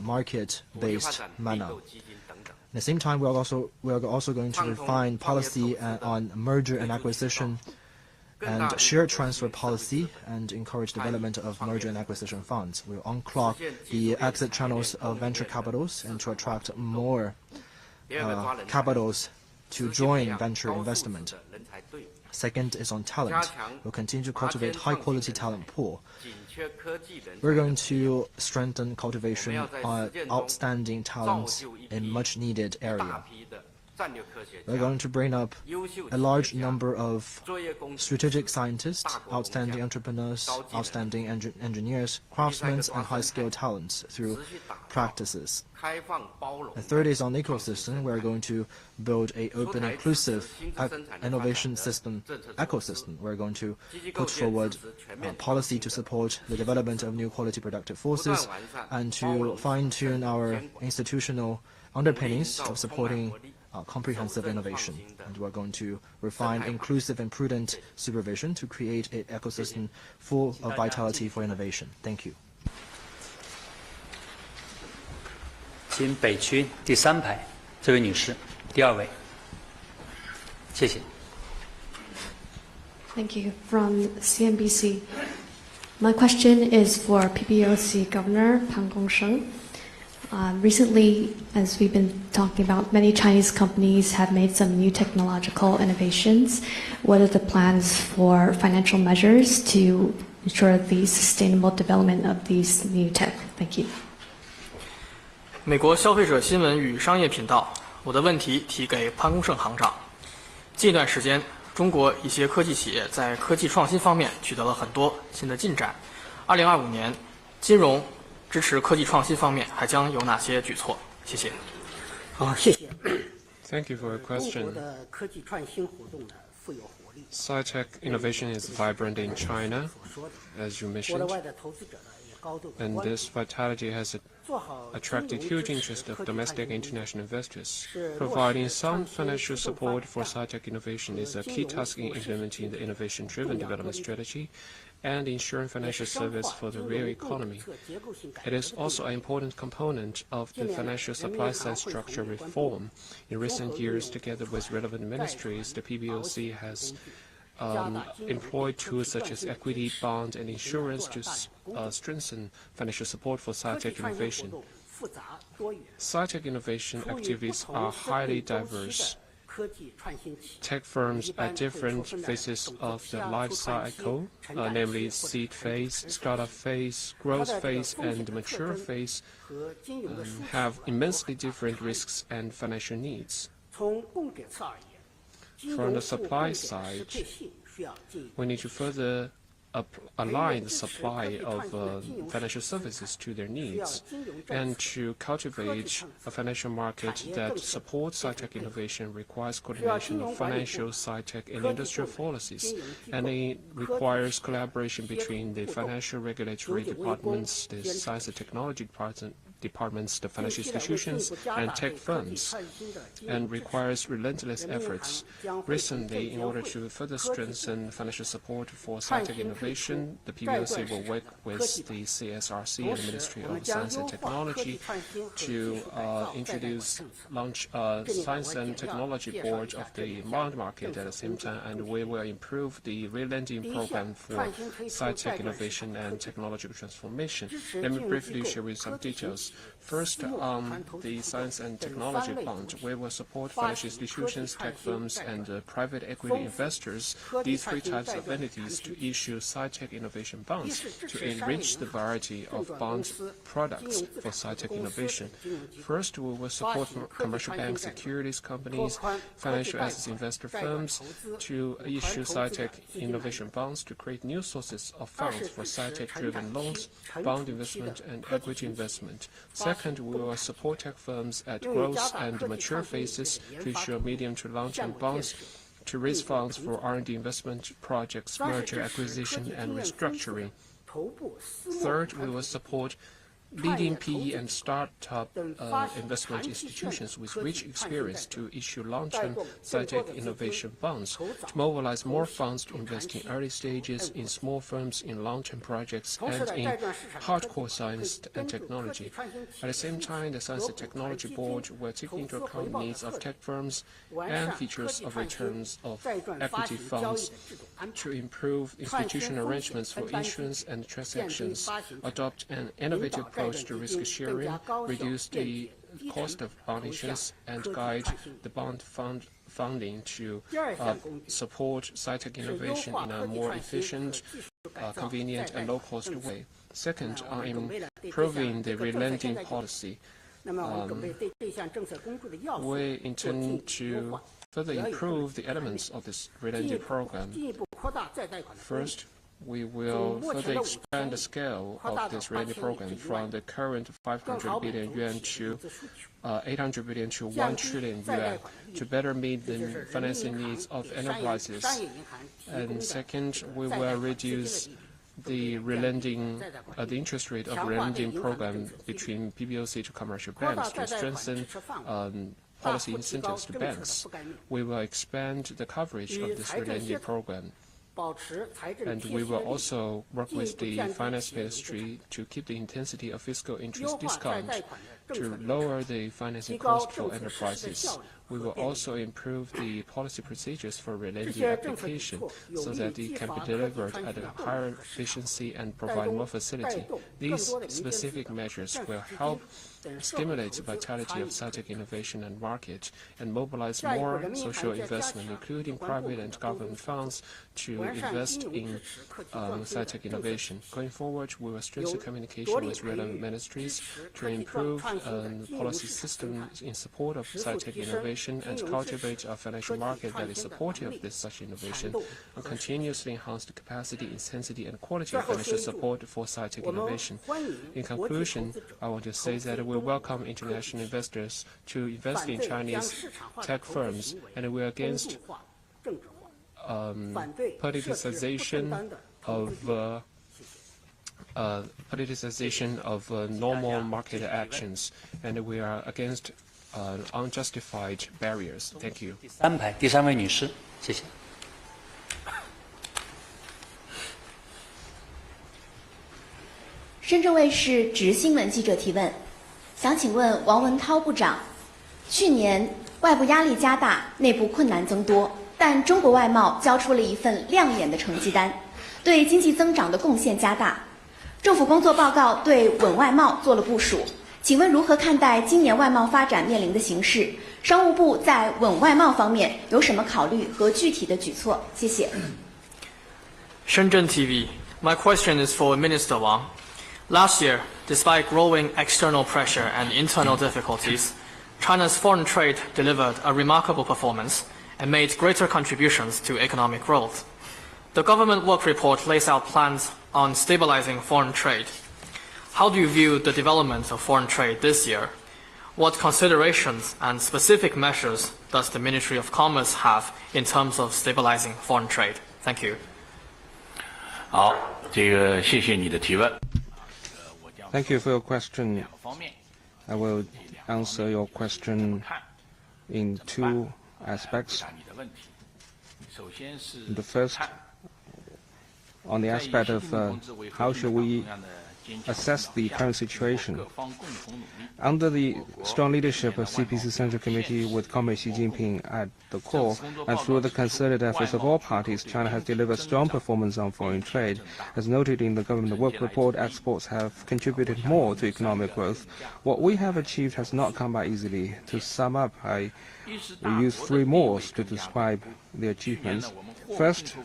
market-based manner. At the same time, we are also going to refine policy on merger and acquisition and share transfer policy and encourage development of merger and acquisition funds. We will unclog the exit channels of venture capitals and to attract more capitals to join venture investment. Second is on talent. We'll continue to cultivate high-quality talent pool. We're going to strengthen cultivation of outstanding talents in much-needed area. We're going to bring up a large number of strategic scientists, outstanding entrepreneurs, outstanding engineers, craftsmen, and high-skilled talents through practices. The third is on ecosystem. We're going to build an open, inclusive innovation system ecosystem. We're going to put forward policy to support the development of new quality productive forces and to fine-tune our institutional underpinnings of supporting comprehensive innovation. And we're going to refine inclusive and prudent supervision to create an ecosystem full of vitality for innovation. Thank you. 请北区第3排这位女士，第2位，谢谢。 Thank you. From CNBC. My question is for PBOC Governor Pan Gongsheng. Recently, as we've been talking about, many Chinese companies have made some new technological innovations. What are the plans for financial measures to ensure the sustainable development of these new tech? Thank you. 美国消费者新闻与商业频道，我的问题提给潘功胜行长。近一段时间，中国一些科技企业在科技创新方面取得了很多新的进展。2025年，金融支持科技创新方面还将有哪些举措？谢谢。好，谢谢。 Thank you for your question. 中国的科技创新活动呢富有活力。 Sci-tech innovation is vibrant in China, as you mentioned, and this vitality has attracted huge interest of domestic and international investors. Providing sound financial support for sci-tech innovation is a key task in implementing the innovation-driven development strategy and ensuring financial service for the real economy. It is also an important component of the financial supply side structure reform. In recent years, together with relevant ministries, the PBOC has employed tools such as equity, bond, and insurance to strengthen financial support for sci-tech innovation. Sci-tech innovation activities are highly diverse tech firms at different phases of the life cycle, namely seed phase, startup phase, growth phase, and mature phase, have immensely different risks and financial needs. From the supply side, we need to further align the supply of financial services to their needs and to cultivate a financial market that supports sci-tech innovation requires coordination of financial, sci-tech, and industrial policies, and it requires collaboration between the financial regulatory departments, the science and technology departments, the financial institutions, and tech firms, and requires relentless efforts. Recently, in order to further strengthen financial support for sci-tech innovation, the PBOC will work with the CSRC and the Ministry of Science and Technology to launch a Science and Technology Board of the bond market at the same time, and we will improve the re-lending program for sci-tech innovation and technological transformation. Let me briefly share with some details. First, on the science and technology bond, we will support financial institutions, tech firms, and private equity investors, these three types of entities, to issue sci-tech innovation bonds to enrich the variety of bond products for sci-tech innovation. First, we will support commercial bank securities companies, financial assets investor firms to issue sci-tech innovation bonds to create new sources of funds for sci-tech-driven loans, bond investment, and equity investment. Second, we will support tech firms at growth and mature phases to issue medium to long-term bonds to raise funds for R&D investment projects, merger, acquisition, and restructuring. Third, we will support leading PE and startup investment institutions with rich experience to issue long-term sci-tech innovation bonds to mobilize more funds to invest in early stages, in small firms, in long-term projects, and in hardcore science and technology. At the same time, the Science and Technology Board will take into account the needs of tech firms and features of returns of equity funds to improve institutional arrangements for issuance and transactions, adopt an innovative approach to risk sharing, reduce the cost of bond issuance, and guide the bond funding to support sci-tech innovation in a more efficient, convenient, and low-cost way. Second, on improving the re-lending policy, we intend to further improve the elements of this re-lending program. First, we will further expand the scale of this re-lending program from the current 500 billion yuan to 800 billion to 1 trillion yuan to better meet the financing needs of enterprises. And second, we will reduce the re-lending, the interest rate of re-lending program between PBOC to commercial banks to strengthen policy incentives to banks. We will expand the coverage of this re-lending program. And we will also work with the Finance Ministry to keep the intensity of fiscal interest discount to lower the financing cost for enterprises. We will also improve the policy procedures for re-lending application so that it can be delivered at a higher efficiency and provide more facility. These specific measures will help stimulate the vitality of sci-tech innovation and market and mobilize more social investment, including private and government funds, to invest in sci-tech innovation. Going forward, we will strengthen communication with relevant ministries to improve policy systems in support of sci-tech innovation and cultivate a financial market that is supportive of such innovation, and continuously enhance the capacity, intensity, and quality of financial support for sci-tech innovation. In conclusion, I want to say that we welcome international investors to invest in Chinese tech firms, and we are against politicization of normal market actions, and we are against unjustified barriers. Thank you. 第三排，第三位女士，谢谢。深圳卫视直新闻记者提问，想请问王文涛部长，去年外部压力加大，内部困难增多，但中国外贸交出了一份亮眼的成绩单，对经济增长的贡献加大。政府工作报告对稳外贸做了部署。请问如何看待今年外贸发展面临的形势？商务部在稳外贸方面有什么考虑和具体的举措？谢谢。Shenzhen TV. My question is for Minister Wang. Last year, despite growing external pressure and internal difficulties, China's foreign trade delivered a remarkable performance and made greater contributions to economic growth. The government work report lays out plans on stabilizing foreign trade. How do you view the development of foreign trade this year? What considerations and specific measures does the Ministry of Commerce have in terms of stabilizing foreign trade? Thank you. 好，这个谢谢你的提问。Thank you for your question. I will answer your question in two aspects. The first, on the aspect of how should we assess the current situation. Under the strong leadership of CPC Central Committee with Comrade Xi Jinping at the core, and through the concerted efforts of all parties, China has delivered strong performance on foreign trade. As noted in the government work report, exports have contributed more to economic growth. What we have achieved has not come by easily. To sum up, I will use three modes to describe the achievements. First,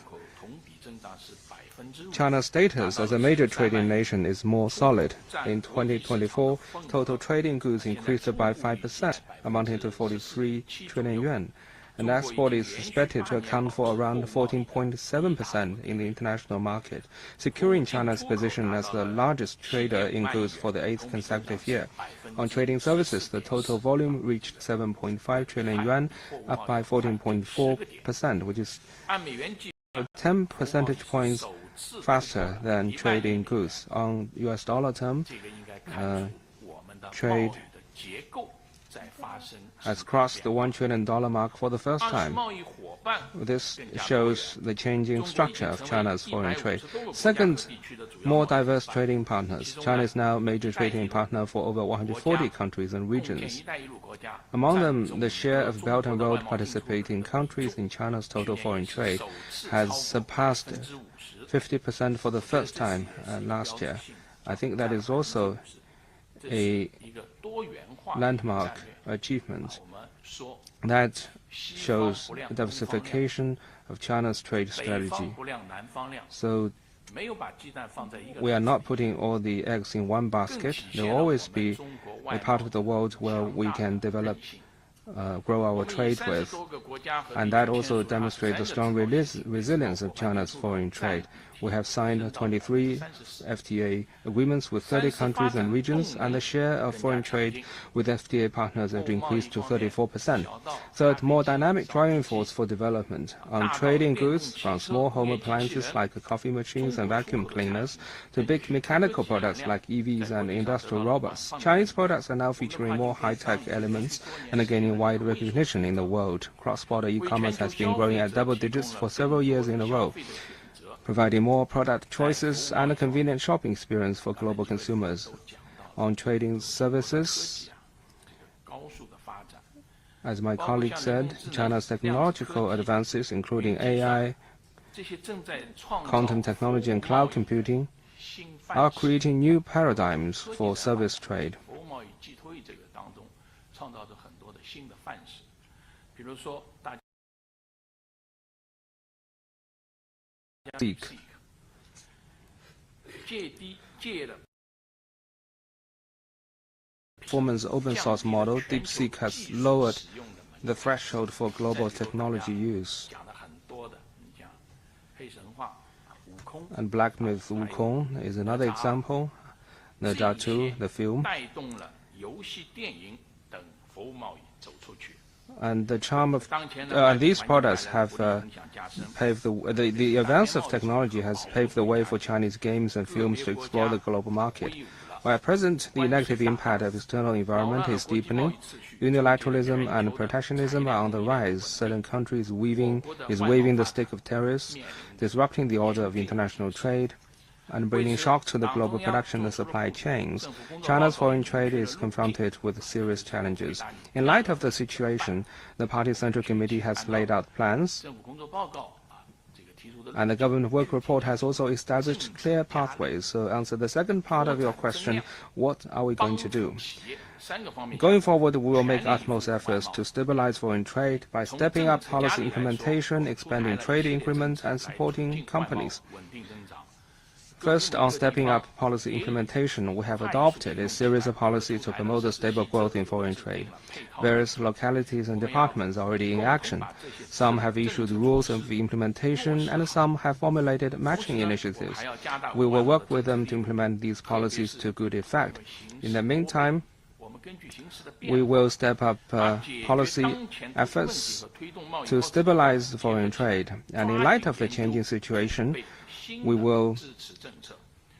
China's status as a major trading nation is more solid. In 2024, total trading goods increased by 5%, amounting to 43 trillion yuan, and export is expected to account for around 14.7% in the international market, securing China's position as the largest trader in goods for the 8th consecutive year. On trading services, the total volume reached 7.5 trillion yuan, up by 14.4%, which is 10 percentage points faster than trade in goods. On US dollar term, trade has crossed the $1 trillion mark for the first time. This shows the changing structure of China's foreign trade. Second, more diverse trading partners. China is now a major trading partner for over 140 countries and regions. Among them, the share of Belt and Road participating countries in China's total foreign trade has surpassed 50% for the first time last year. I think that is also a landmark achievement that shows diversification of China's trade strategy. So we are not putting all the eggs in one basket. There will always be a part of the world where we can develop, grow our trade with, and that also demonstrates the strong resilience of China's foreign trade. We have signed 23 FTA agreements with 30 countries and regions, and the share of foreign trade with FTA partners has increased to 34%. Third, more dynamic driving force for development. On trading goods, from small home appliances like coffee machines and vacuum cleaners to big mechanical products like EVs and industrial robots, Chinese products are now featuring more high-tech elements and are gaining wide recognition in the world. Cross-border e-commerce has been growing at double digits for several years in a row, providing more product choices and a convenient shopping experience for global consumers. On trading services, as my colleague said, China's technological advances, including AI, quantum technology and cloud computing, are creating new paradigms for service trade. Performance open source model, DeepSeek has lowered the threshold for global technology use. And Black Myth Wukong is another example. The Zhatu, the film. And the charm of these products have paved the advance of technology has paved the way for Chinese games and films to explore the global market. While at present the negative impact of external environment is deepening, unilateralism and protectionism are on the rise. Certain countries waving the stick of tariffs, disrupting the order of international trade, and bringing shock to the global production and supply chains. China's foreign trade is confronted with serious challenges. In light of the situation, the Party Central Committee has laid out plans And the government work report has also established clear pathways. So answer the second part of your question, what are we going to do? Going forward, we will make utmost efforts to stabilize foreign trade by stepping up policy implementation, expanding trade increment, and supporting companies. First, on stepping up policy implementation, we have adopted a series of policies to promote the stable growth in foreign trade. Various localities and departments are already in action. Some have issued rules of implementation, and some have formulated matching initiatives. We will work with them to implement these policies to good effect. In the meantime, we will step up policy efforts to stabilize foreign trade. And in light of the changing situation, we will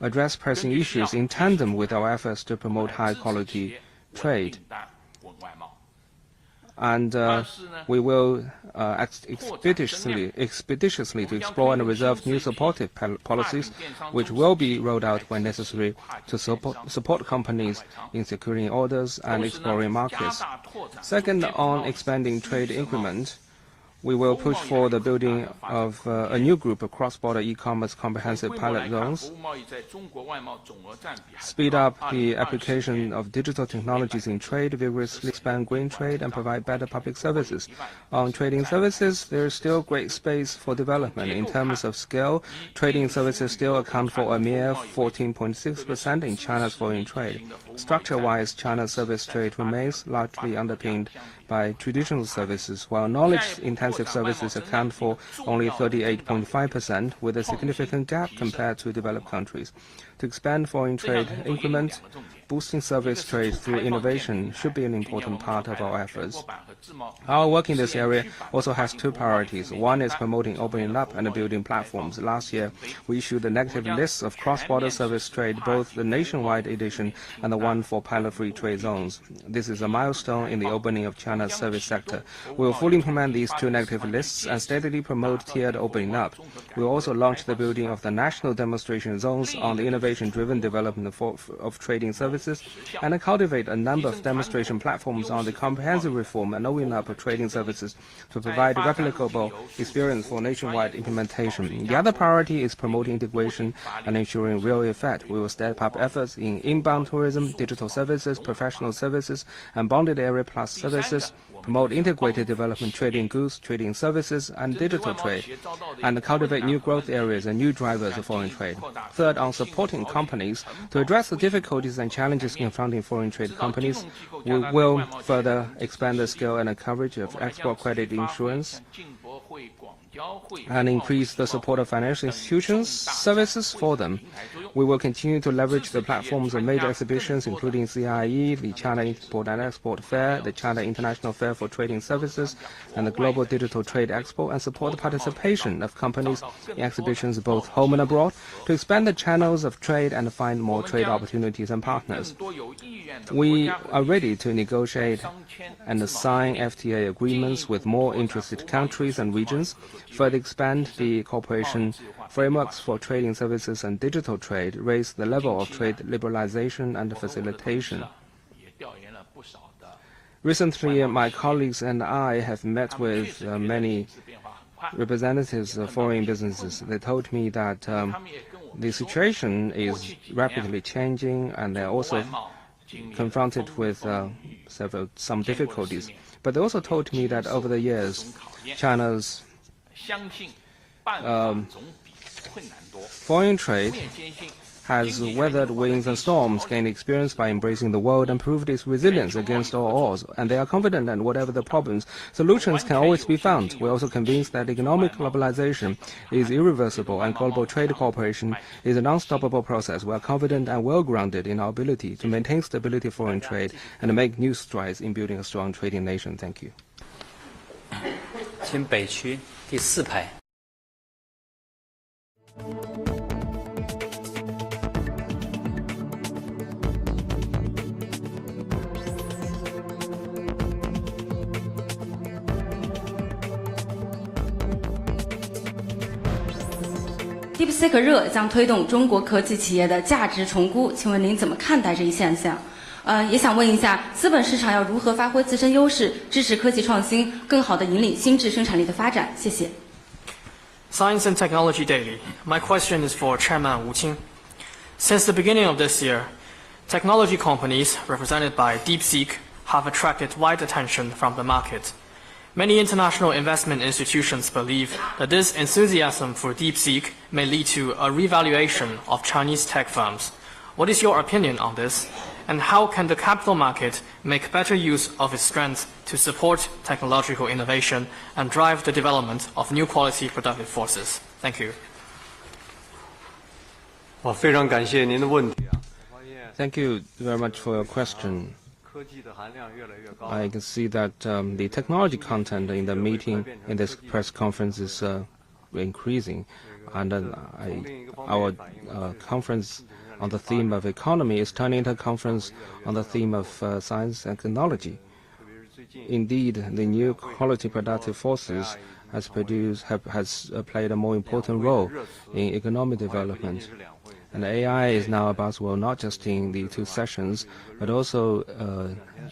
address pressing issues in tandem with our efforts to promote high-quality trade. And we will expeditiously to explore and reserve new supportive policies, which will be rolled out when necessary to support companies in securing orders and exploring markets. Second, on expanding trade increment, we will push for the building of a new group of cross-border e-commerce comprehensive pilot zones, speed up the application of digital technologies in trade, vigorously expand green trade, and provide better public services. On trading services, there is still great space for development. In terms of scale, trading services still account for a mere 14.6% in China's foreign trade. Structure-wise, China's service trade remains largely underpinned by traditional services, while knowledge-intensive services account for only 38.5%, with a significant gap compared to developed countries. To expand foreign trade increment, boosting service trade through innovation should be an important part of our efforts. Our work in this area also has two priorities. One is promoting opening up and building platforms. Last year, we issued a negative list of cross-border service trade, both the nationwide edition and the one for pilot-free trade zones. This is a milestone in the opening of China's service sector. We will fully implement these two negative lists and steadily promote tiered opening up. We will also launch the building of the national demonstration zones on the innovation-driven development of trading services and cultivate a number of demonstration platforms on the comprehensive reform and opening up of trading services to provide a replicable experience for nationwide implementation. The other priority is promoting integration and ensuring real effect. We will step up efforts in inbound tourism, digital services, professional services, and bonded area plus services, promote integrated development, trading goods, trading services, and digital trade, and cultivate new growth areas and new drivers of foreign trade. Third, on supporting companies to address the difficulties and challenges confronting foreign trade companies, we will further expand the scale and the coverage of export credit insurance and increase the support of financial institutions' services for them. We will continue to leverage the platforms of major exhibitions, including CIE, the China Import and Export Fair, the China International Fair for Trading Services, and the Global Digital Trade Expo, and support the participation of companies in exhibitions both home and abroad to expand the channels of trade and find more trade opportunities and partners. We are ready to negotiate and sign FTA agreements with more interested countries and regions, further expand the cooperation frameworks for trading services and digital trade, raise the level of trade liberalization and facilitation. Recently, my colleagues and I have met with many representatives of foreign businesses. They told me that the situation is rapidly changing, and they're also confronted with some difficulties. But they also told me that over the years, China's foreign trade has weathered winds and storms, gained experience by embracing the world, and proved its resilience against all odds. And they are confident that whatever the problems, solutions can always be found. We're also convinced that economic globalization is irreversible and global trade cooperation is an unstoppable process. We are confident and well-grounded in our ability to maintain stability foreign trade and make new strides in building a strong trading nation. Thank you. 请北区第4排。DeepSeek 热将推动中国科技企业的价值重估，请问您怎么看待这一现象？也想问一下，资本市场要如何发挥自身优势，支持科技创新，更好地引领新质生产力的发展？谢谢。Science and Technology Daily. My question is for Chairman Wu Qing. Since the beginning of this year, technology companies represented by DeepSeek have attracted wide attention from the market. Many international investment institutions believe that this enthusiasm for DeepSeek may lead to a revaluation of Chinese tech firms. What is your opinion on this? And how can the capital market make better use of its strength to support technological innovation and drive the development of new quality productive forces? Thank you. Thank you very much for your question. I can see that the technology content in the meeting, in this press conference, is increasing. And our conference on the theme of economy is turning into a conference on the theme of science and technology. Indeed, the new quality productive forces has played a more important role in economic development. And AI is now a buzzword not just in the two sessions, but also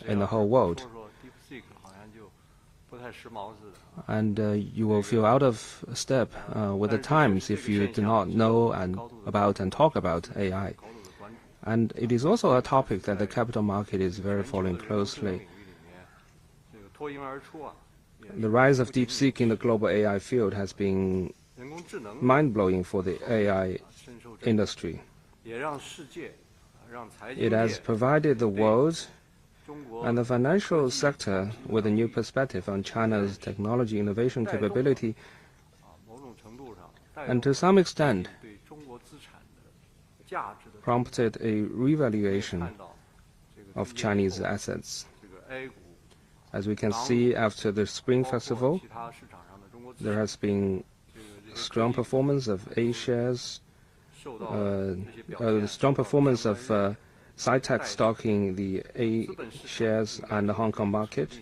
in the whole world. And you will feel out of step with the times if you do not know about and talk about AI. And it is also a topic that the capital market is very following closely. The rise of DeepSeek in the global AI field has been mind-blowing for the AI industry. It has provided the world and the financial sector with a new perspective on China's technology innovation capability, and to some extent prompted a revaluation of Chinese assets. As we can see after the Spring Festival, there has been strong performance of A shares, strong performance of SciTech stock in the A shares and the Hong Kong market.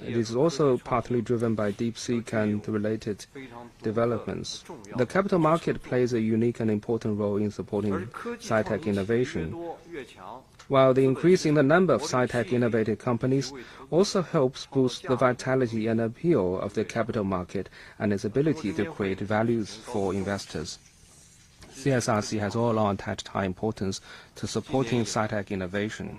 It is also partly driven by DeepSeek and related developments. The capital market plays a unique and important role in supporting SciTech innovation, while the increase in the number of SciTech innovative companies also helps boost the vitality and appeal of the capital market and its ability to create values for investors. CSRC has all along attached high importance to supporting SciTech innovation.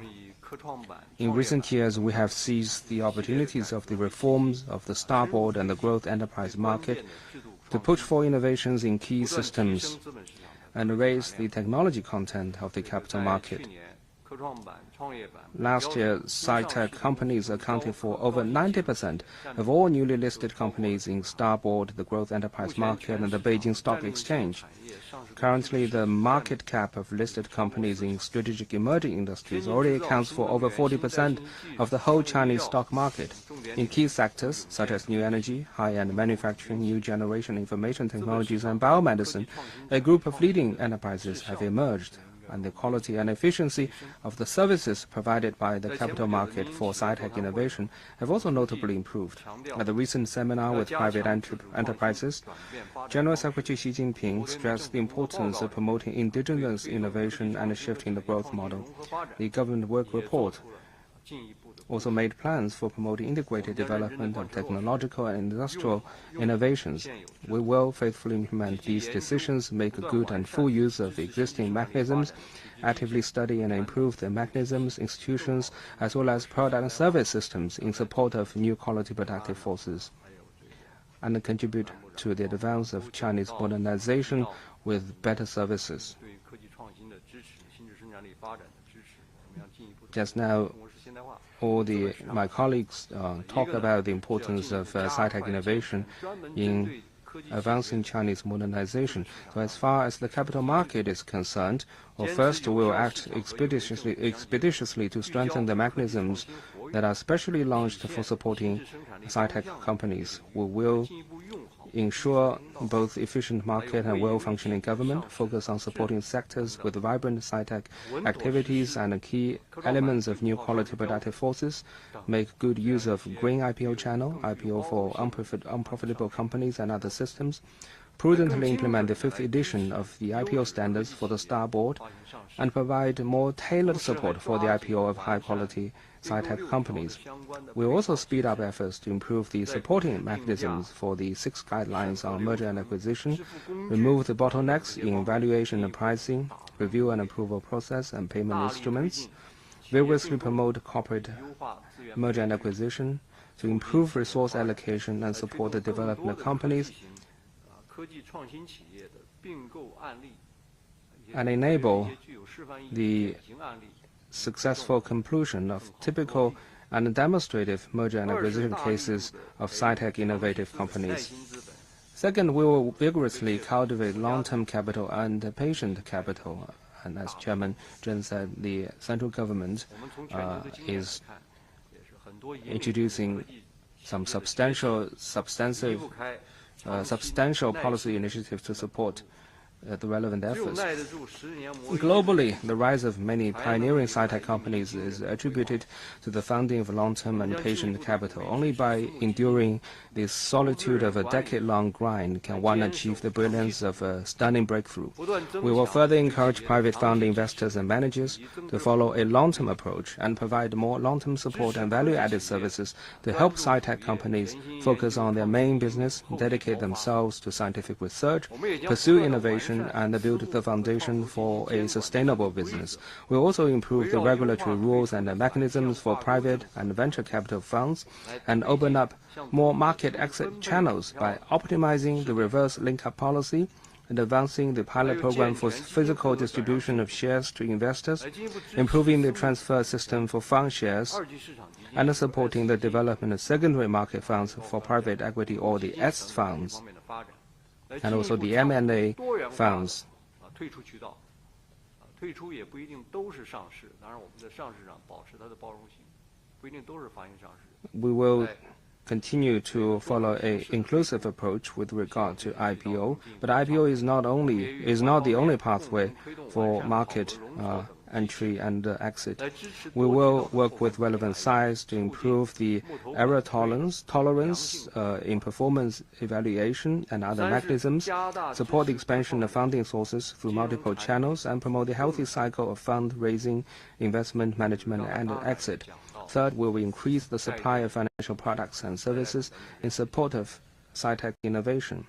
In recent years, we have seized the opportunities of the reforms of the Starboard and the growth enterprise market to push for innovations in key systems and raise the technology content of the capital market. Last year, SciTech companies accounted for over 90% of all newly listed companies in Starboard, the growth enterprise market, and the Beijing Stock Exchange. Currently, the market cap of listed companies in strategic emerging industries already accounts for over 40% of the whole Chinese stock market. In key sectors such as new energy, high-end manufacturing, new generation information technologies, and biomedicine, a group of leading enterprises have emerged, and the quality and efficiency of the services provided by the capital market for SciTech innovation have also notably improved. At the recent seminar with private enterprises, General Secretary Xi Jinping stressed the importance of promoting indigenous innovation and shifting the growth model. The government work report also made plans for promoting integrated development of technological and industrial innovations. We will faithfully implement these decisions, make good and full use of existing mechanisms, actively study and improve the mechanisms, institutions, as well as product and service systems in support of new quality productive forces, and contribute to the advance of Chinese modernization with better services. Just now, all my colleagues talk about the importance of SciTech innovation in advancing Chinese modernization. So as far as the capital market is concerned, first we will act expeditiously to strengthen the mechanisms that are specially launched for supporting SciTech companies. We will ensure both efficient market and well-functioning government, focus on supporting sectors with vibrant SciTech activities and key elements of new quality productive forces, make good use of green IPO channel, IPO for unprofitable companies and other systems, prudently implement the 5th edition of the IPO standards for the Starboard, and provide more tailored support for the IPO of high-quality sci-tech companies. We will also speed up efforts to improve the supporting mechanisms for the 6 guidelines on merger and acquisition, remove the bottlenecks in valuation and pricing, review and approval process and payment instruments, vigorously promote corporate merger and acquisition, to improve resource allocation and support the development of companies, and enable the successful conclusion of typical and demonstrative merger and acquisition cases of sci-tech innovative companies. Second, we will vigorously cultivate long-term capital and patient capital. And as Chairman Zheng said, the central government is introducing some substantial policy initiatives to support the relevant efforts. Globally, the rise of many pioneering sci-tech companies is attributed to the founding of long-term and patient capital. Only by enduring the solitude of a decade-long grind can one achieve the brilliance of a stunning breakthrough. We will further encourage private fund investors and managers to follow a long-term approach and provide more long-term support and value-added services to help sci-tech companies focus on their main business, dedicate themselves to scientific research, pursue innovation, and build the foundation for a sustainable business. We will also improve the regulatory rules and the mechanisms for private and venture capital funds and open up more market exit channels by optimizing the reverse link-up policy and advancing the pilot program for physical distribution of shares to investors, improving the transfer system for fund shares, and supporting the development of secondary market funds for private equity or the S funds, and also the M&A funds. We will continue to follow an inclusive approach with regard to IPO, but IPO is not the only pathway for market entry and exit. We will work with relevant sides to improve the error tolerance in performance evaluation and other mechanisms, support the expansion of funding sources through multiple channels, and promote the healthy cycle of fundraising, investment management, and exit. Third, we will increase the supply of financial products and services in support of sci-tech innovation.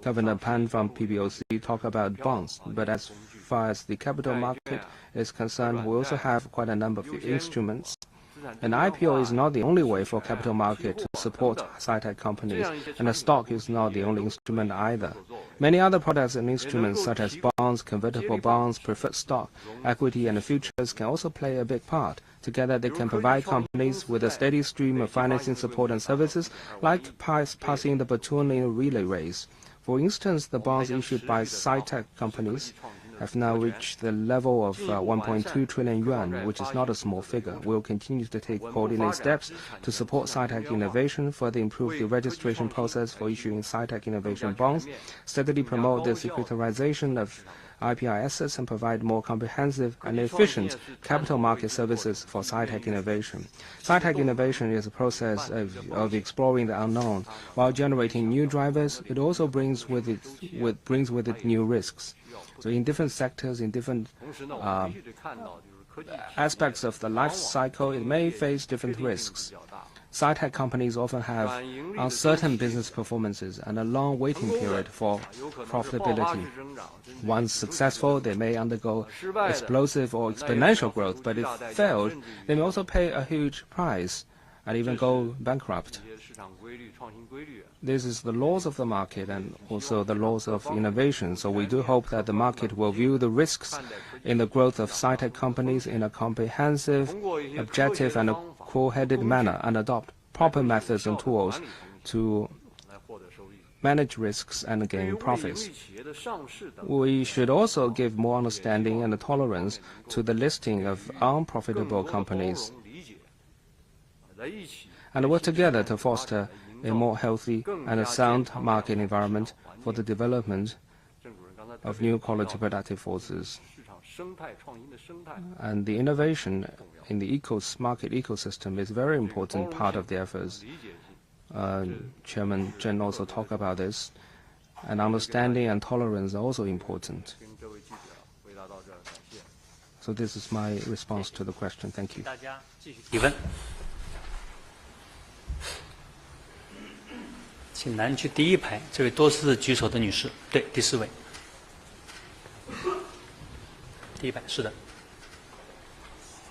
Governor Pan from PBOC talked about bonds, but as far as the capital market is concerned, we also have quite a number of instruments. An IPO is not the only way for capital market to support sci-tech companies, and a stock is not the only instrument either. Many other products and instruments such as bonds, convertible bonds, preferred stock, equity, and futures can also play a big part. Together, they can provide companies with a steady stream of financing support and services, like passing the baton in a relay race. For instance, the bonds issued by sci-tech companies have now reached the level of 1.2 trillion yuan, which is not a small figure. We will continue to take coordinated steps to support sci-tech innovation, further improve the registration process for issuing sci-tech innovation bonds, steadily promote the securitization of IPR assets, and provide more comprehensive and efficient capital market services for sci-tech innovation. Sci-tech innovation is a process of exploring the unknown. While generating new drivers, it also brings with it new risks. So in different sectors, in different aspects of the life cycle, it may face different risks. Sci-tech companies often have uncertain business performances and a long waiting period for profitability. Once successful, they may undergo explosive or exponential growth, but if failed, they may also pay a huge price and even go bankrupt. This is the laws of the market and also the laws of innovation. So we do hope that the market will view the risks in the growth of sci-tech companies in a comprehensive, objective, and a cool-headed manner, and adopt proper methods and tools to manage risks and gain profits. We should also give more understanding and tolerance to the listing of unprofitable companies, and work together to foster a more healthy and a sound market environment for the development of new quality productive forces. And the innovation in the market ecosystem is a very important part of the efforts. Chairman Zheng also talked about this, and understanding and tolerance are also important. So this is my response to the question. Thank you. 大家继续提问。请南区第一排这位多次举手的女士，对，第4位。第一排，是的。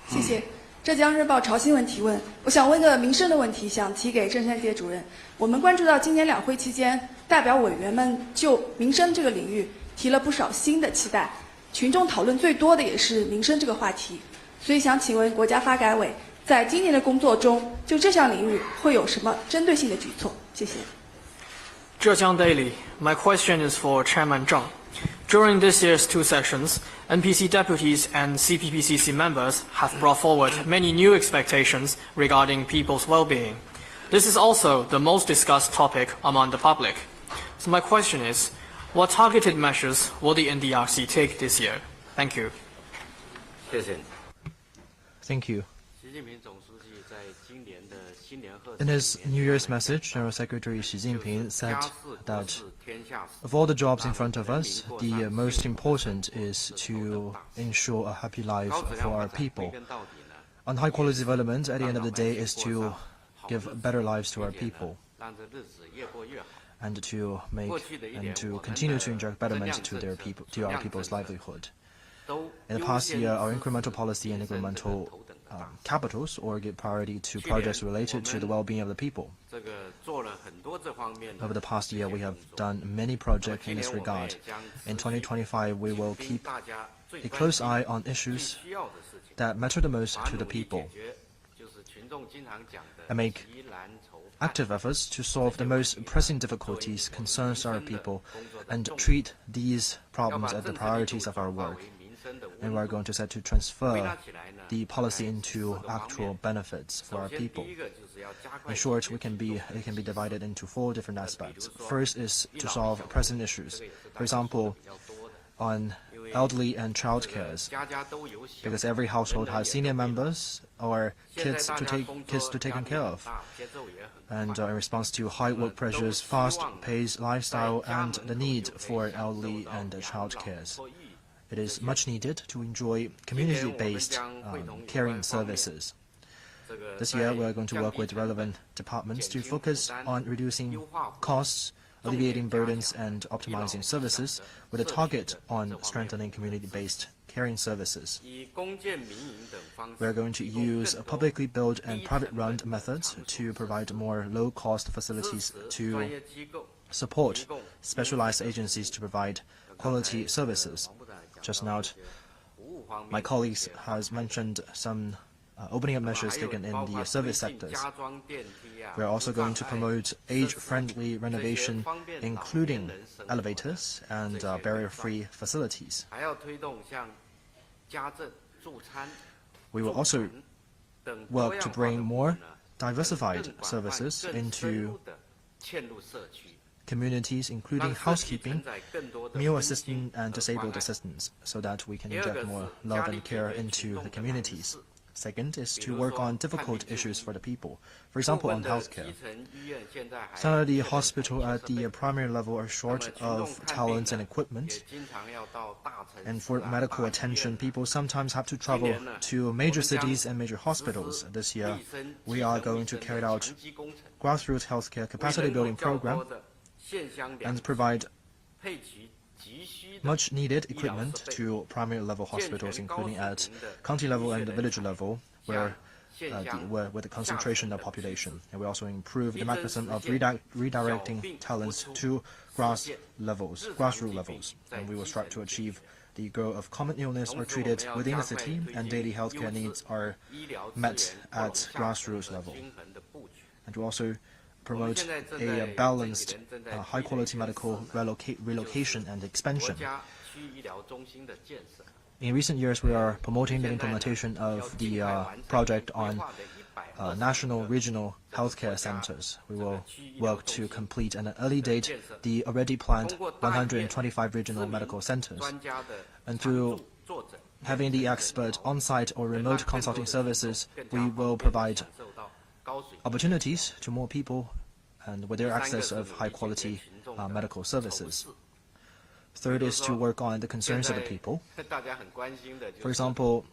谢谢。浙江日报潮新闻提问，我想问个民生的问题，想提给郑山杰主任。我们关注到今年两会期间，代表委员们就民生这个领域提了不少新的期待，群众讨论最多的也是民生这个话题。所以想请问国家发改委，在今年的工作中，就这项领域会有什么针对性的举措？谢谢。Zhejiang Daily, my question is for Chairman Zhang. During this year's 2 sessions, NPC deputies and CPPCC members have brought forward many new expectations regarding people's well-being. This is also the most discussed topic among the public. So my question is, what targeted measures will the NDRC take this year? Thank you. Thank you. In his New Year's message, General Secretary Xi Jinping said that of all the jobs in front of us, the most important is to ensure a happy life for our people. On high-quality development, at the end of the day, is to give better lives to our people and to continue to inject betterment to our people's livelihood. In the past year, our incremental policy and incremental capitals or give priority to projects related to the well-being of the people. Over the past year, we have done many projects in this regard. In 2025, we will keep a close eye on issues that matter the most to the people and make active efforts to solve the most pressing difficulties concerns our people and treat these problems as the priorities of our work. And we are going to set to transfer the policy into actual benefits for our people. In short, it can be divided into 4 different aspects. First is to solve pressing issues. For example, on elderly and child cares, because every household has senior members or kids to take care of. And in response to high work pressures, fast-paced lifestyle, and the need for elderly and child cares, it is much needed to enjoy community-based caring services. This year, we are going to work with relevant departments to focus on reducing costs, alleviating burdens, and optimizing services with a target on strengthening community-based caring services. We are going to use publicly built and private-run methods to provide more low-cost facilities to support specialized agencies to provide quality services. Just now, my colleagues has mentioned some opening up measures taken in the service sectors. We are also going to promote age-friendly renovation, including elevators and barrier-free facilities. We will also work to bring more diversified services into communities, including housekeeping, meal assistance, and disabled assistance, so that we can inject more love and care into the communities. Second is to work on difficult issues for the people. For example, on healthcare. Some of the hospitals at the primary level are short of talent and equipment. And for medical attention, people sometimes have to travel to major cities and major hospitals. This year, we are going to carry out grassroots healthcare capacity building program and provide much needed equipment to primary level hospitals, including at county level and the village level, where with the concentration of population. And we also improve the mechanism of redirecting talents to grassroots levels. And we will strive to achieve the goal of common illness are treated within the city and daily healthcare needs are met at grassroots level. And we also promote a balanced, high-quality medical relocation and expansion. In recent years, we are promoting the implementation of the project on national regional healthcare centers. We will work to complete at an early date the already planned 125 regional medical centers. And through having the expert on-site or remote consulting services, we will provide opportunities to more people and with their access of high-quality medical services. Third is to work on the concerns of the people. For example,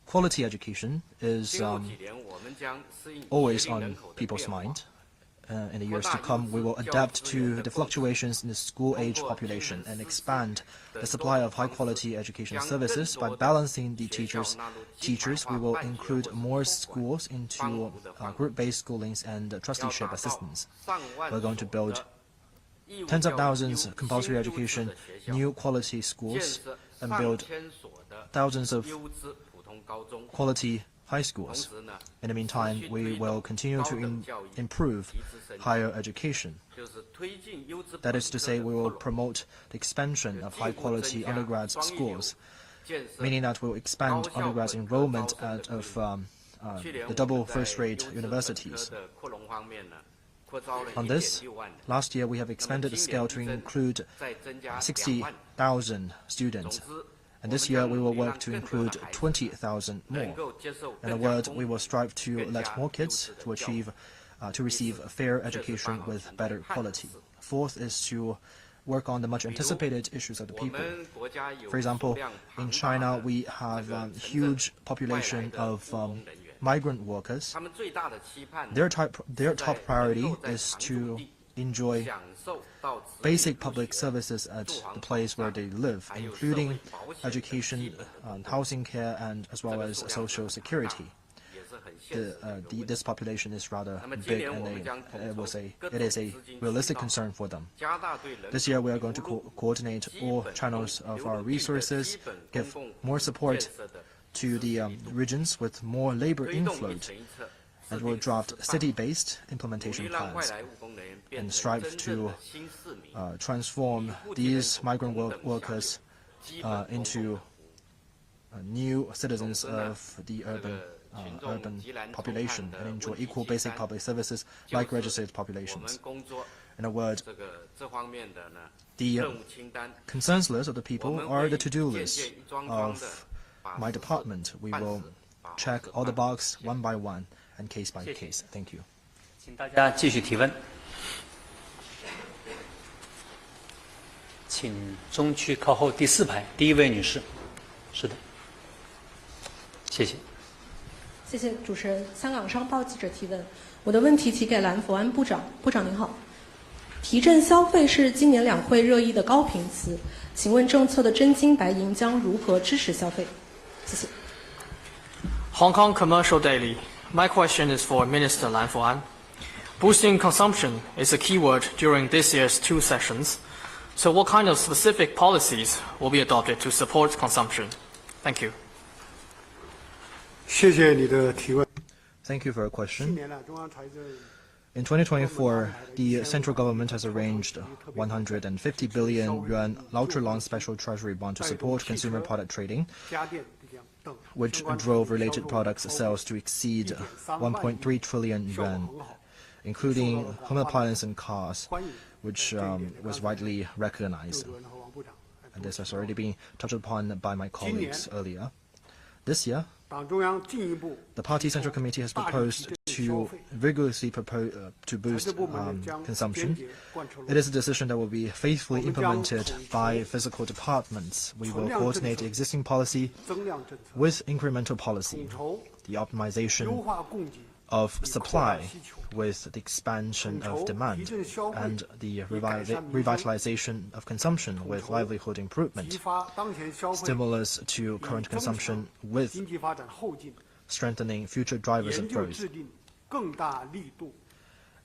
quality education is always on people's mind. In the years to come, we will adapt to the fluctuations in the school-age population and expand the supply of high-quality education services by balancing the teachers. We will include more schools into group-based schoolings and trusteeship assistance. We're going to build tens of thousands of compulsory education, new quality schools, and build thousands of quality high schools. In the meantime, we will continue to improve higher education. That is to say, we will promote the expansion of high-quality undergrad schools, meaning that we will expand undergrad enrollment of the double first-rate universities. On this, last year we have expanded the scale to include 60,000 students. And this year, we will work to include 20,000 more. In a word, we will strive to let more kids to receive a fair education with better quality. Fourth is to work on the much anticipated issues of the people. For example, in China, we have a huge population of migrant workers. Their top priority is to enjoy basic public services at the place where they live, including education, housing care, and as well as social security. This population is rather big, and it is a realistic concern for them. This year, we are going to coordinate all channels of our resources, give more support to the regions with more labor inflow, and will draft city-based implementation plans and strive to transform these migrant workers into new citizens of the urban population and enjoy equal basic public services like registered populations. In a word, the concerns list of the people are the to-do list of my department. We will check all the boxes one by one and case by case. Thank you. 请大家继续提问。请中区靠后第4排第1位女士。是的，谢谢。谢谢主持人。香港商报记者提问，我的问题提给蓝佛安部长。部长您好，提振消费是今年两会热议的高频词，请问政策的真金白银将如何支持消费？谢谢。Hong Kong Commercial Daily. My question is for Minister Lan Fuan. Boosting consumption is a keyword during this year's 2 sessions. So what kind of specific policies will be adopted to support consumption? Thank you. 谢谢你的提问。 Thank you for your question. In 2024, the central government has arranged 150 billion yuan ultra-long special treasury bond to support consumer product trading, which drove related products sales to exceed 1.3 trillion yuan, including home appliance and cars, which was widely recognized. And this has already been touched upon by my colleagues earlier. This year, the Party Central Committee has proposed to vigorously to boost consumption. It is a decision that will be faithfully implemented by fiscal departments. We will coordinate existing policy with incremental policy, the optimization of supply with the expansion of demand, and the revitalization of consumption with livelihood improvement, stimulus to current consumption with strengthening future drivers of growth.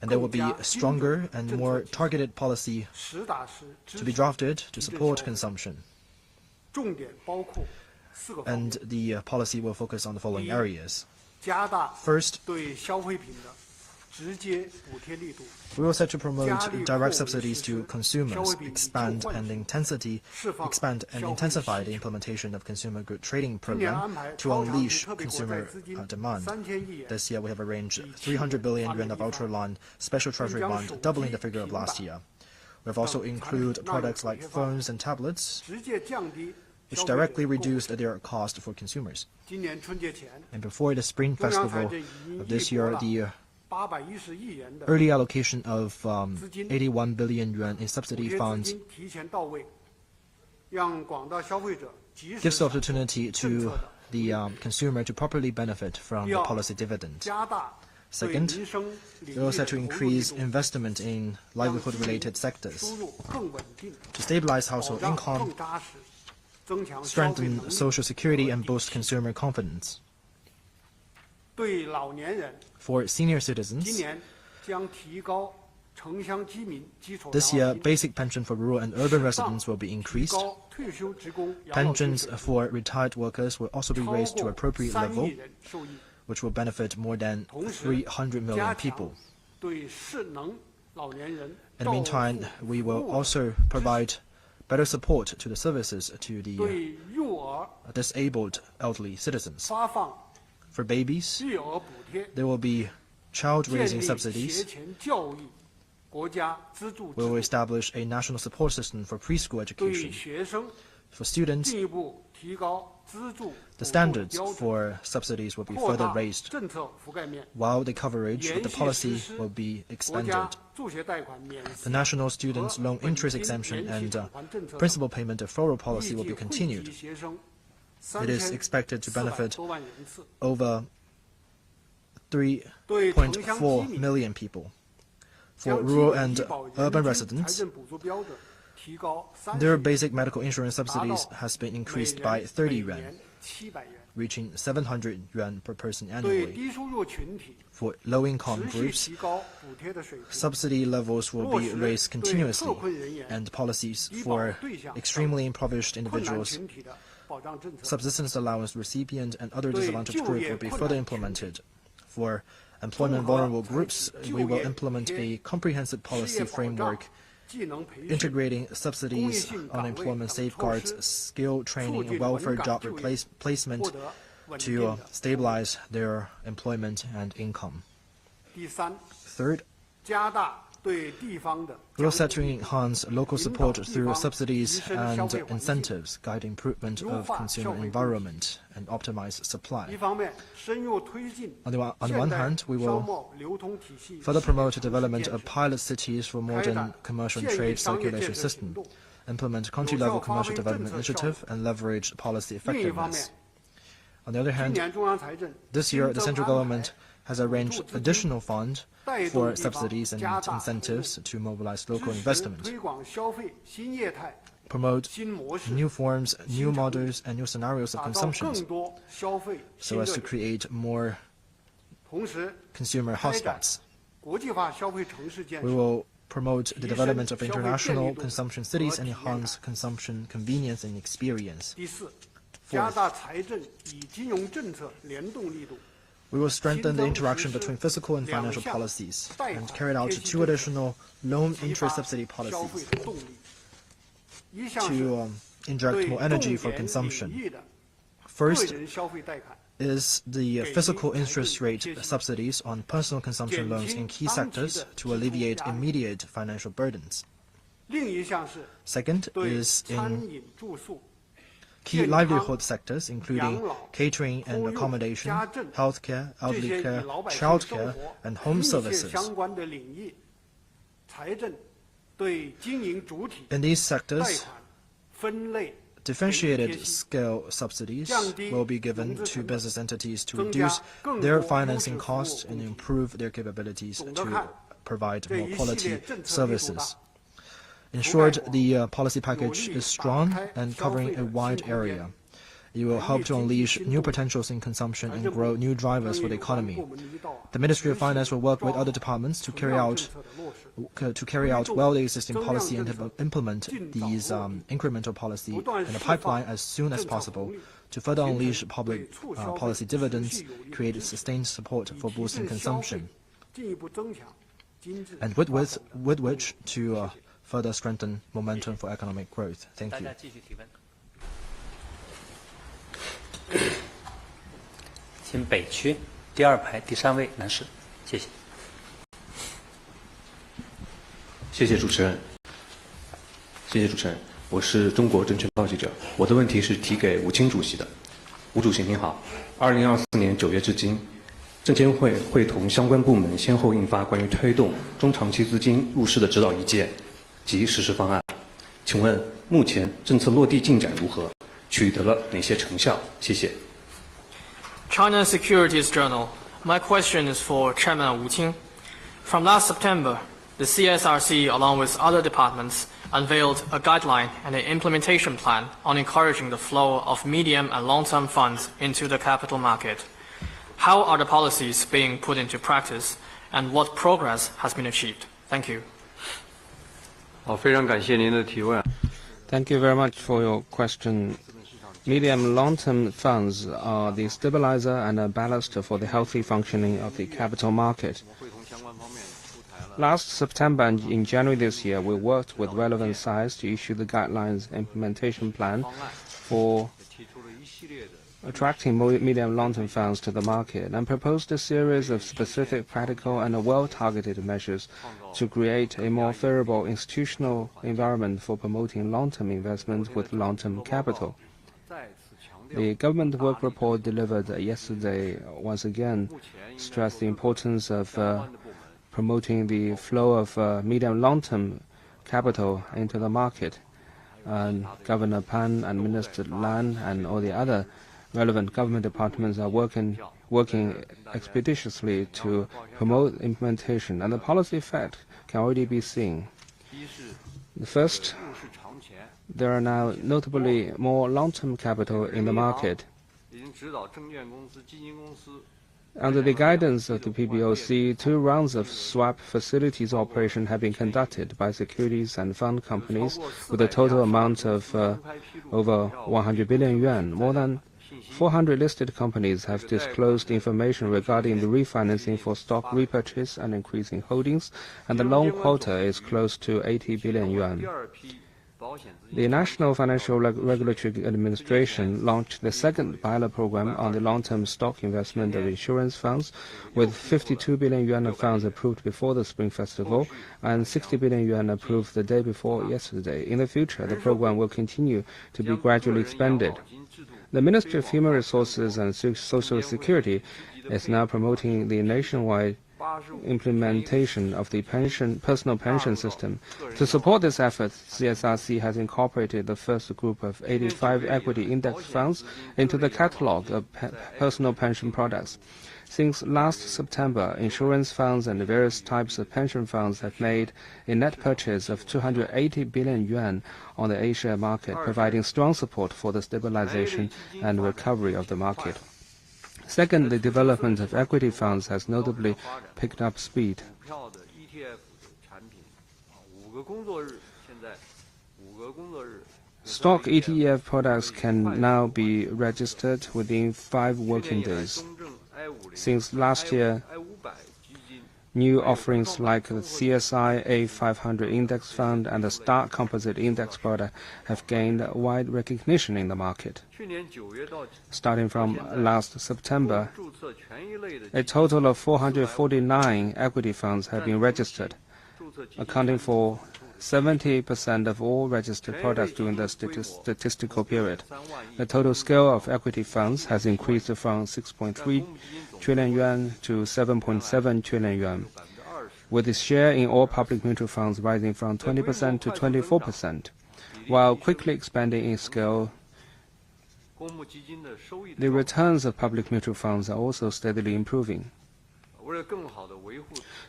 And there will be a stronger and more targeted policy to be drafted to support consumption. And the policy will focus on the following areas. First, we will set to promote direct subsidies to consumers, expand and intensify the implementation of consumer good trading program to unleash consumer demand. This year, we have arranged 300 billion yuan of ultra-long special treasury bond, doubling the figure of last year. We have also included products like phones and tablets, which directly reduced their cost for consumers. And before the Spring Festival of this year, the early allocation of 81 billion yuan in subsidy funds gives the opportunity to the consumer to properly benefit from the policy dividend. Second, we also have to increase investment in livelihood-related sectors to stabilize household income, strengthen social security, and boost consumer confidence. For senior citizens, this year, basic pension for rural and urban residents will be increased. Pensions for retired workers will also be raised to appropriate level, which will benefit more than 300 million people. In the meantime, we will also provide better support to the services to the disabled elderly citizens. For babies, there will be child-raising subsidies. We will establish a national support system for preschool education. For students, the standards for subsidies will be further raised, while the coverage of the policy will be expanded. The national students' loan interest exemption and principal payment deferral policy will be continued. It is expected to benefit over 3.4 million people. For rural and urban residents, their basic medical insurance subsidies has been increased by 30 yuan, reaching 700 yuan per person annually. For low-income groups, subsidy levels will be raised continuously, and policies for extremely impoverished individuals, subsistence allowance recipient, and other disadvantaged groups will be further implemented. For employment vulnerable groups, we will implement a comprehensive policy framework integrating subsidies, unemployment safeguards, skill training, and welfare job placement to stabilize their employment and income. Third, we will set to enhance local support through subsidies and incentives, guide improvement of consumer environment, and optimize supply. On the one hand, we will further promote the development of pilot cities for modern commercial and trade circulation system, implement country-level commercial development initiative, and leverage policy effectiveness. On the other hand, this year, the central government has arranged additional funds for subsidies and incentives to mobilize local investment, promote new forms, new models, and new scenarios of consumption, so as to create more consumer hotspots. We will promote the development of international consumption cities and enhance consumption convenience and experience. Fourth, we will strengthen the interaction between fiscal and financial policies and carry out 2 additional loan interest subsidy policies to inject more energy for consumption. First is the fiscal interest rate subsidies on personal consumption loans in key sectors to alleviate immediate financial burdens. Second is in key livelihood sectors, including catering and accommodation, healthcare, elderly care, childcare, and home services. In these sectors, differentiated scale subsidies will be given to business entities to reduce their financing costs and improve their capabilities to provide more quality services. In short, the policy package is strong and covering a wide area. It will help to unleash new potentials in consumption and grow new drivers for the economy. The Ministry of Finance will work with other departments to carry out well the existing policy and implement these incremental policy in the pipeline as soon as possible to further unleash public policy dividends, create sustained support for boosting consumption, and with which to further strengthen momentum for economic growth. Thank you. 请北区第2排第3位男士，谢谢。谢谢主持人。谢谢主持人，我是中国证券报记者。我的问题是提给吴清主席的。吴主席您好，2024年9月至今，证监会会同相关部门先后印发关于推动中长期资金入市的指导意见及实施方案。请问目前政策落地进展如何？取得了哪些成效？谢谢。China Securities Journal. My question is for Chairman Wu Qing. From last September, the CSRC, along with other departments, unveiled a guideline and an implementation plan on encouraging the flow of medium and long-term funds into the capital market. How are the policies being put into practice, and what progress has been achieved? Thank you. 好，非常感谢您的提问。Thank you very much for your question. Medium and long-term funds are the stabilizer and a ballast for the healthy functioning of the capital market. Last September and in January this year, we worked with relevant sides to issue the guidelines implementation plan for attracting medium and long-term funds to the market and proposed a series of specific practical and well-targeted measures to create a more favorable institutional environment for promoting long-term investment with long-term capital. The government work report delivered yesterday once again stressed the importance of promoting the flow of medium and long-term capital into the market. And Governor Pan and Minister Lan and all the other relevant government departments are working expeditiously to promote implementation, and the policy effect can already be seen. First, there are now notably more long-term capital in the market. Under the guidance of the PBOC, 2 rounds of swap facilities operation have been conducted by securities and fund companies with a total amount of over 100 billion yuan. More than 400 listed companies have disclosed information regarding the refinancing for stock repurchase and increasing holdings, and the loan quota is close to 80 billion yuan. The National Financial Regulatory Administration launched the second pilot program on the long-term stock investment of insurance funds, with 52 billion yuan of funds approved before the Spring Festival and 60 billion yuan approved the day before yesterday. In the future, the program will continue to be gradually expanded. The Ministry of Human Resources and Social Security is now promoting the nationwide implementation of the personal pension system. To support this effort, CSRC has incorporated the first group of 85 equity index funds into the catalogue of personal pension products. Since last September, insurance funds and various types of pension funds have made a net purchase of 280 billion yuan on the A-share market, providing strong support for the stabilization and recovery of the market. Second, the development of equity funds has notably picked up speed. Stock ETF products can now be registered within 5 working days. Since last year, new offerings like the CSI A500 Index Fund and the Star Composite Index product have gained wide recognition in the market. Starting from last September, a total of 449 equity funds have been registered, accounting for 70% of all registered products during the statistical period. The total scale of equity funds has increased from 6.3 trillion yuan to 7.7 trillion yuan, with its share in all public mutual funds rising from 20% to 24%. While quickly expanding in scale, the returns of public mutual funds are also steadily improving.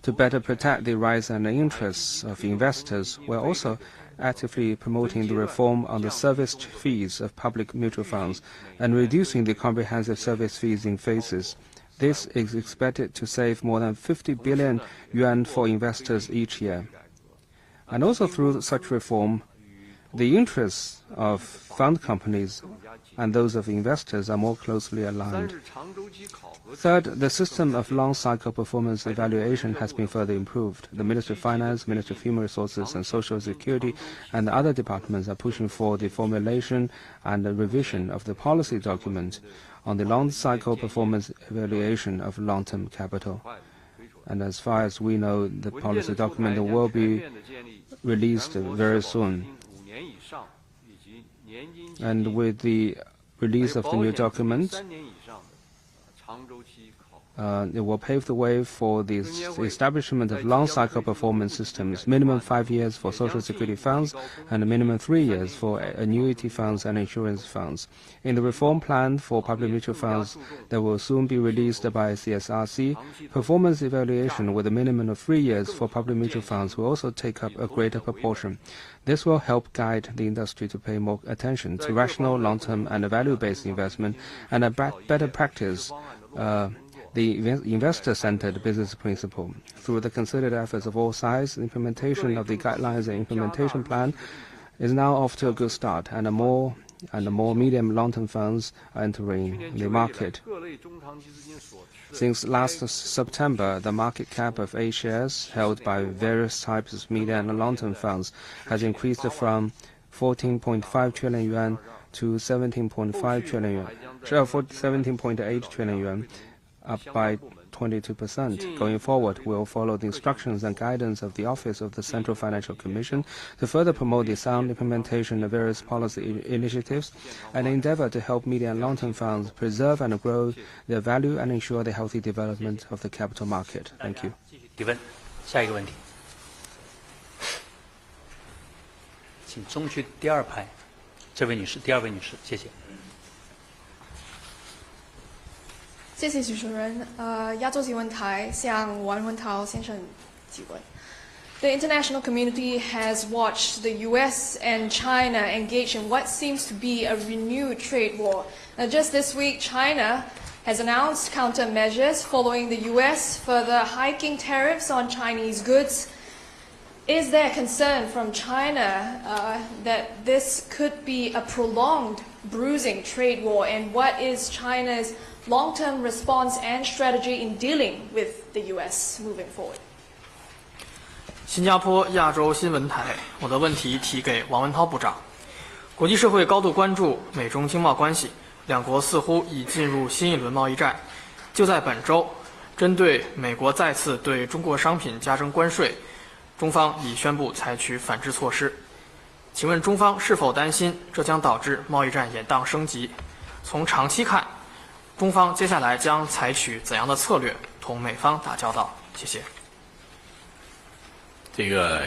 To better protect the rights and interests of investors, we are also actively promoting the reform on the service fees of public mutual funds and reducing the comprehensive service fees in phases. This is expected to save more than 50 billion yuan for investors each year. And also through such reform, the interests of fund companies and those of investors are more closely aligned. Third, the system of long-cycle performance evaluation has been further improved. The Ministry of Finance, Ministry of Human Resources and Social Security and other departments are pushing for the formulation and the revision of the policy document on the long-cycle performance evaluation of long-term capital. And as far as we know, the policy document will be released very soon. And with the release of the new document, it will pave the way for the establishment of long-cycle performance systems, minimum 5 years for Social Security funds and a minimum 3 years for annuity funds and insurance funds. In the reform plan for public mutual funds that will soon be released by CSRC, performance evaluation with a minimum of 3 years for public mutual funds will also take up a greater proportion. This will help guide the industry to pay more attention to rational, long-term and value-based investment and a better practice the investor-centered business principle. Through the concerted efforts of all sides, the implementation of the guidelines and implementation plan is now off to a good start, and more medium long-term funds are entering the market. Since last September, the market cap of A shares held by various types of medium and long-term funds has increased from 14.5 trillion yuan to 17.5 trillion yuan, 17.8 trillion yuan, up by 22%. Going forward, we will follow the instructions and guidance of the Office of the Central Financial Commission to further promote the sound implementation of various policy initiatives and endeavor to help medium and long-term funds preserve and grow their value and ensure the healthy development of the capital market. Thank you. 提问，下一个问题，请中区第二排，这位女士，第二位女士，谢谢。谢谢主持人。亚洲新闻台向王文涛先生提问。The international community has watched the U.S. and China engage in what seems to be a renewed trade war. Now, just this week, China has announced countermeasures following the U.S. further hiking tariffs on Chinese goods. Is there concern from China that this could be a prolonged, bruising trade war? And what is China's long-term response and strategy in dealing with the U.S. moving forward? 新加坡亚洲新闻台，我的问题提给王文涛部长。国际社会高度关注美中经贸关系，两国似乎已进入新一轮贸易战。就在本周，针对美国再次对中国商品加征关税，中方已宣布采取反制措施。请问中方是否担心这将导致贸易战演荡升级？从长期看，中方接下来将采取怎样的策略同美方打交道？谢谢。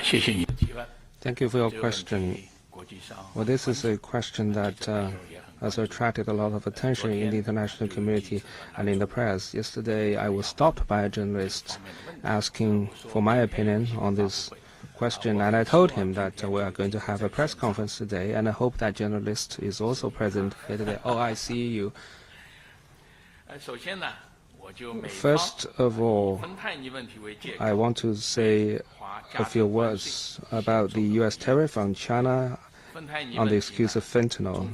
谢谢你的提问。 Thank you for your question. Well, this is a question that has attracted a lot of attention in the international community and in the press. Yesterday, I was stopped by a journalist asking for my opinion on this question, and I told him that we are going to have a press conference today, and I hope that journalist is also present here today. Oh, I see you. First of all, I want to say a few words about the U.S. tariff on China on the excuse of fentanyl.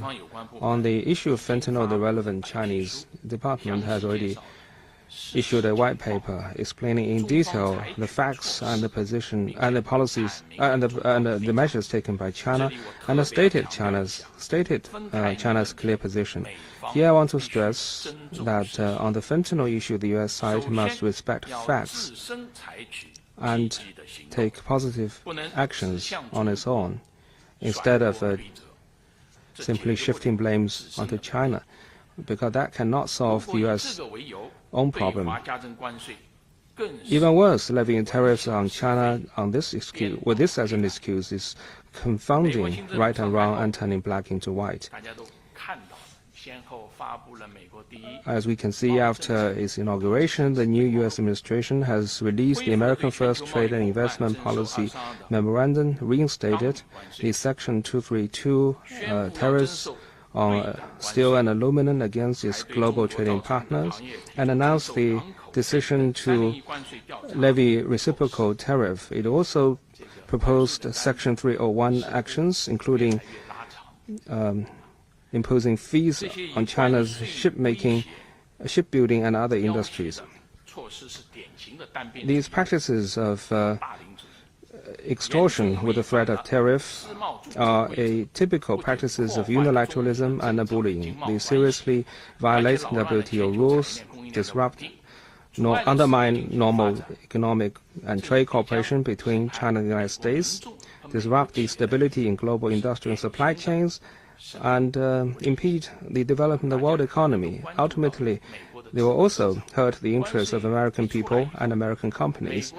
On the issue of fentanyl, the relevant Chinese department has already issued a white paper explaining in detail the facts and the position and the policies and the measures taken by China and stated China's clear position. Here I want to stress that on the fentanyl issue, the U.S. side must respect facts and take positive actions on its own, instead of simply shifting blames onto China, because that cannot solve the U.S. own problem. Even worse, levying tariffs on China on this excuse, with this as an excuse, is confounding right and wrong and turning black into white. As we can see, after its inauguration, the new U.S. administration has released the American First Trade and Investment Policy Memorandum, reinstated the Section 232 tariffs on steel and aluminum against its global trading partners, and announced the decision to levy reciprocal tariff. It also proposed Section 301 actions, including imposing fees on China's shipbuilding and other industries. These practices of extortion with the threat of tariff are typical practices of unilateralism and bullying. They seriously violate WTO rules, undermine normal economic and trade cooperation between China and the United States, disrupt the stability in global industrial supply chains, and impede the development of the world economy. Ultimately, They will also hurt the interests of American people and American companies.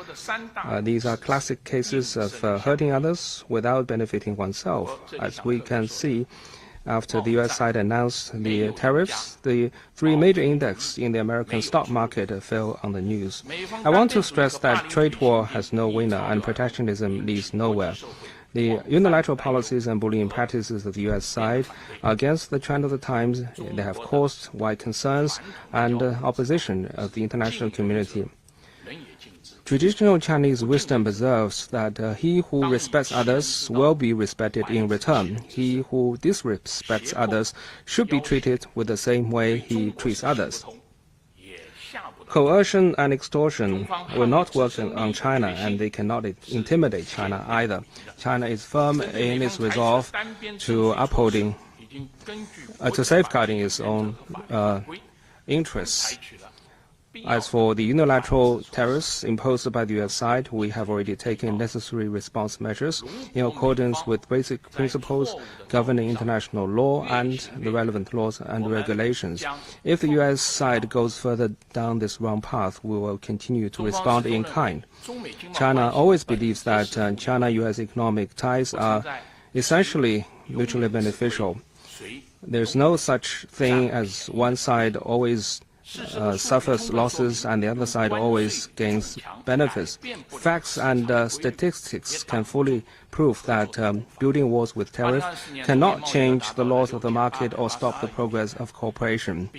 These are classic cases of hurting others without benefiting oneself. As we can see, after the U.S. side announced the tariffs, the three major indexes in the American stock market fell on the news. I want to stress that trade war has no winner and protectionism leads nowhere. The unilateral policies and bullying practices of the U.S. side are against the trend of the times. They have caused wide concerns and opposition of the international community. Traditional Chinese wisdom observes that he who respects others will be respected in return. He who disrespects others should be treated with the same way he treats others. Coercion and extortion will not work on China, and they cannot intimidate China either. China is firm in its resolve to safeguarding its own interests. As for the unilateral tariffs imposed by the U.S. side, we have already taken necessary response measures in accordance with basic principles governing international law and the relevant laws and regulations. If the U.S. side goes further down this wrong path, we will continue to respond in kind. China always believes that China-U.S. economic ties are essentially mutually beneficial. There's no such thing as one side always suffers losses and the other side always gains benefits. Facts and statistics can fully prove that building walls with tariff cannot change the laws of the market or stop the progress of cooperation.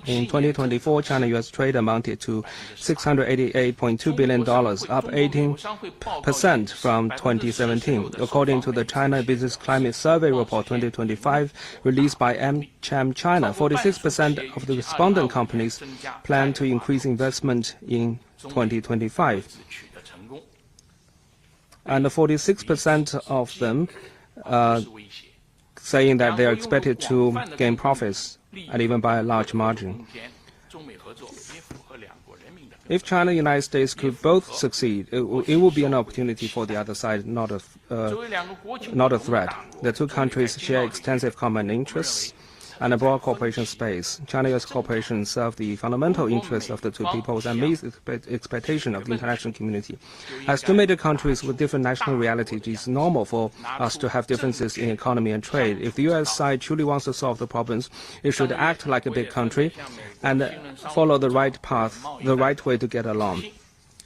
In 2024, China-U.S. trade amounted to $688.2 billion, up 18% from 2017. According to the China Business Climate Survey Report 2025 released by AmCham China, 46% of the respondent companies plan to increase investment in 2025. And 46% of them saying that they are expected to gain profits, and even by a large margin. If China and the United States could both succeed, it will be an opportunity for the other side, not a threat. The two countries share extensive common interests and a broad cooperation space. China-U.S. cooperation serves the fundamental interests of the two peoples and meets the expectation of the international community. As two major countries with different national realities, it is normal for us to have differences in economy and trade. If the U.S. side truly wants to solve the problems, it should act like a big country and follow the right path, the right way to get along.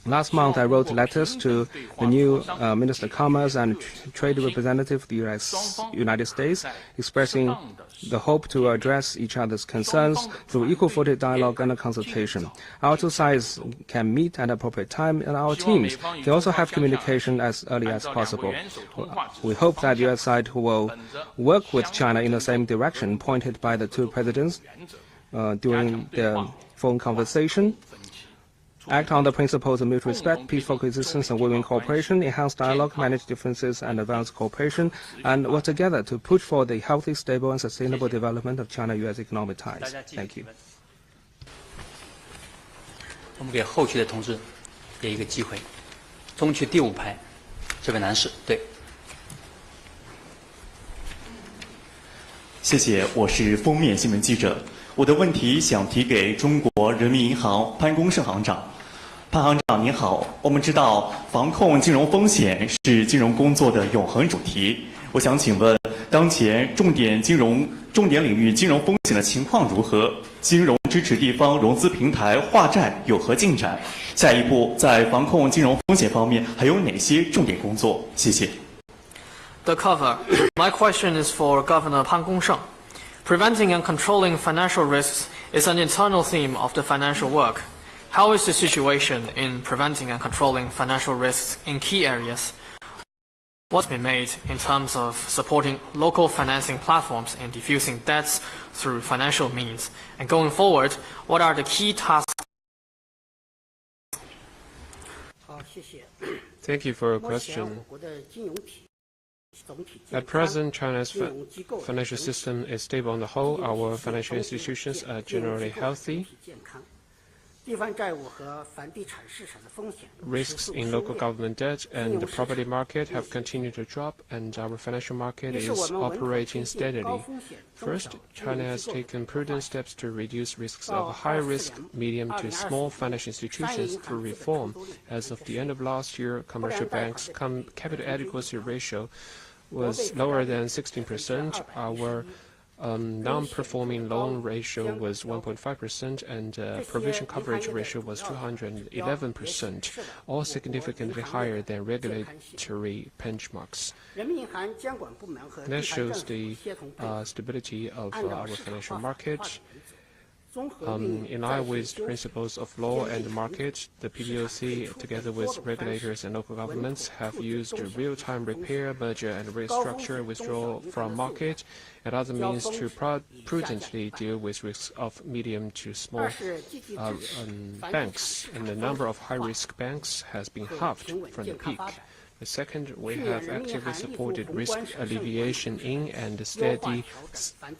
Last month, I wrote letters to the new Minister of Commerce and Trade Representative of the United States, expressing the hope to address each other's concerns through equal-footed dialogue and consultation. Our two sides can meet at an appropriate time, and our teams can also have communication as early as possible. We hope that the U.S. side will work with China in the same direction pointed by the two presidents during their phone conversation. Act on the principles of mutual respect, peaceful coexistence, and win-win cooperation, enhance dialogue, manage differences, and advance cooperation, and work together to push for the healthy, stable, and sustainable development of China-U.S. economic ties. Thank you. 我们给后续的同志也一个机会。中区第5排，这位男士，对。谢谢，我是封面新闻记者。我的问题想提给中国人民银行潘功胜行长。潘行长您好，我们知道防控金融风险是金融工作的永恒主题。我想请问，当前重点领域金融风险的情况如何？金融支持地方融资平台化债有何进展？下一步在防控金融风险方面还有哪些重点工作？谢谢。The cover. My question is for Governor Pan Gongsheng. Preventing and controlling financial risks is an internal theme of the financial work. How is the situation in preventing and controlling financial risks in key areas? What's been made in terms of supporting local financing platforms in diffusing debts through financial means? And going forward, what are the key tasks? Thank you for your question. At present, China's financial system is stable on the whole. Our financial institutions are generally healthy. risks in local government debt and the property market have continued to drop, and our financial market is operating steadily. First, China has taken prudent steps to reduce risks of high-risk, medium to small financial institutions through reform. As of the end of last year, commercial banks' capital adequacy ratio was lower than 16%. Our non-performing loan ratio was 1.5%, and provision coverage ratio was 211%, all significantly higher than regulatory benchmarks. That shows the stability of our financial market. In line with the principles of law and the market, the PBOC, together with regulators and local governments, have used real-time repair, merger and restructure, withdrawal from market, and other means to prudently deal with risks of medium to small banks. And the number of high-risk banks has been halved from the peak. The second, we have actively supported risk alleviation in and steady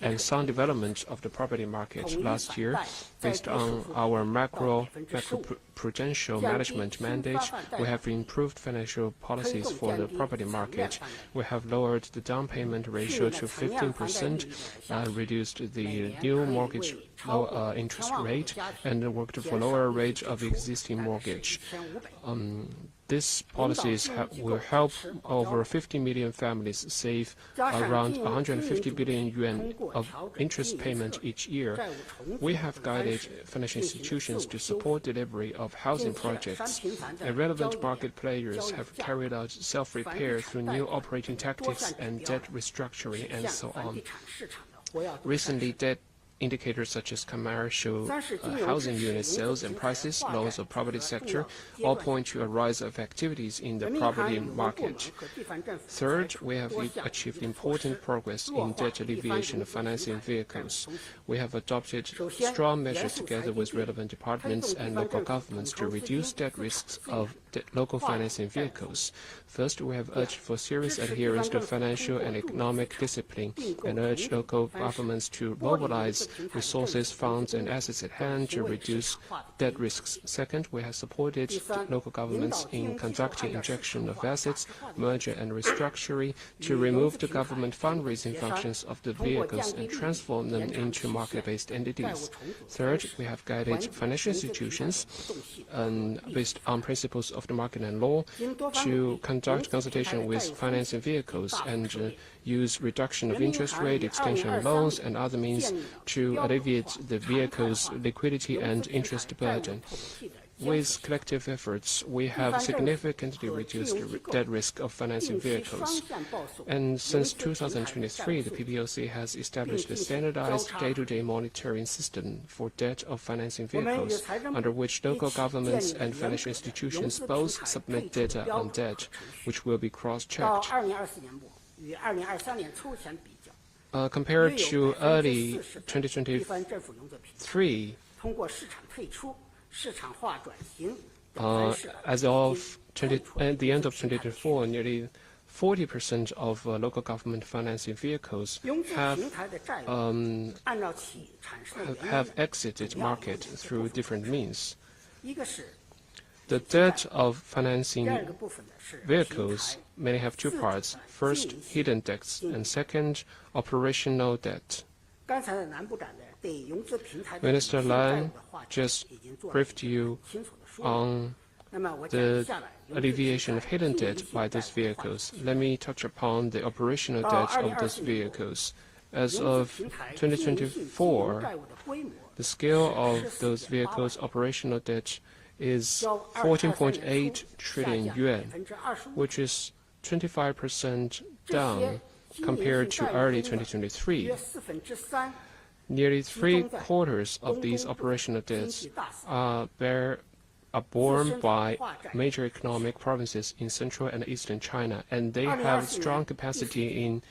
and sound development of the property market. Last year, based on our macro-prudential management mandate, we have improved financial policies for the property market. We have lowered the down payment ratio to 15%, reduced the new mortgage interest rate, and worked for lower rate of existing mortgage. These policies will help over 50 million families save around 150 billion yuan of interest payment each year. We have guided financial institutions to support delivery of housing projects, and relevant market players have carried out self-repair through new operating tactics and debt restructuring and so on. Recently, debt indicators such as commercial housing unit sales and prices, loans of property sector, all point to a rise of activities in the property market. Third, we have achieved important progress in debt alleviation of financing vehicles. We have adopted strong measures together with relevant departments and local governments to reduce debt risks of local financing vehicles. First, we have urged for serious adherence to financial and economic discipline and urged local governments to mobilize resources, funds, and assets at hand to reduce debt risks. Second, we have supported local governments in conducting injection of assets, merger and restructuring to remove the government fundraising functions of the vehicles and transform them into market-based entities. Third, we have guided financial institutions based on principles of the market and law to conduct consultation with financing vehicles and use reduction of interest rate, extension of loans, and other means to alleviate the vehicle's liquidity and interest burden. With collective efforts, we have significantly reduced the debt risk of financing vehicles. And since 2023, the PBOC has established a standardized day-to-day monitoring system for debt of financing vehicles, under which local governments and financial institutions both submit data on debt, which will be cross-checked. Compared to early 2023, as of the end of 2024, nearly 40% of local government financing vehicles have exited market through different means. The debt of financing vehicles mainly have two parts. First, hidden debts, and second, operational debt. Minister Lan just briefed you on the alleviation of hidden debt by those vehicles. Let me touch upon the operational debt of those vehicles. As of 2024, the scale of those vehicles' operational debt is 14.8 trillion yuan, which is 25% down compared to early 2023. Nearly three-quarters of these operational debts are borne by major economic provinces in central and eastern China, and they have strong capacity in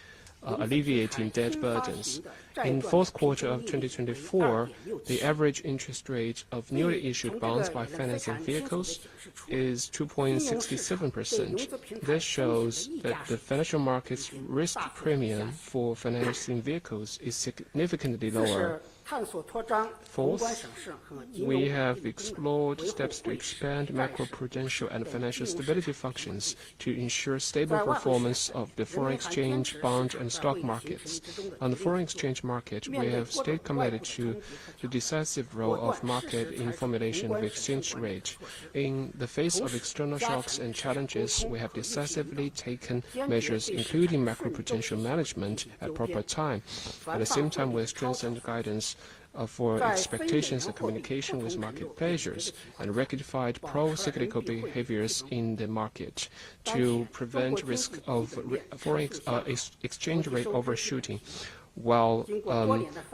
alleviating debt burdens. In fourth quarter of 2024, the average interest rate of newly issued bonds by financing vehicles is 2.67%. This shows that the financial market's risk premium for financing vehicles is significantly lower Fourth, we have explored steps to expand macroprudential and financial stability functions to ensure stable performance of the foreign exchange, bond, and stock markets. On the foreign exchange market, we have stayed committed to the decisive role of market in formulation of exchange rate. In the face of external shocks and challenges, we have decisively taken measures, including macroprudential management, at proper time. At the same time, we strengthened guidance for expectations and communication with market players and rectified pro-cyclical behaviors in the market to prevent risk of foreign exchange rate overshooting. While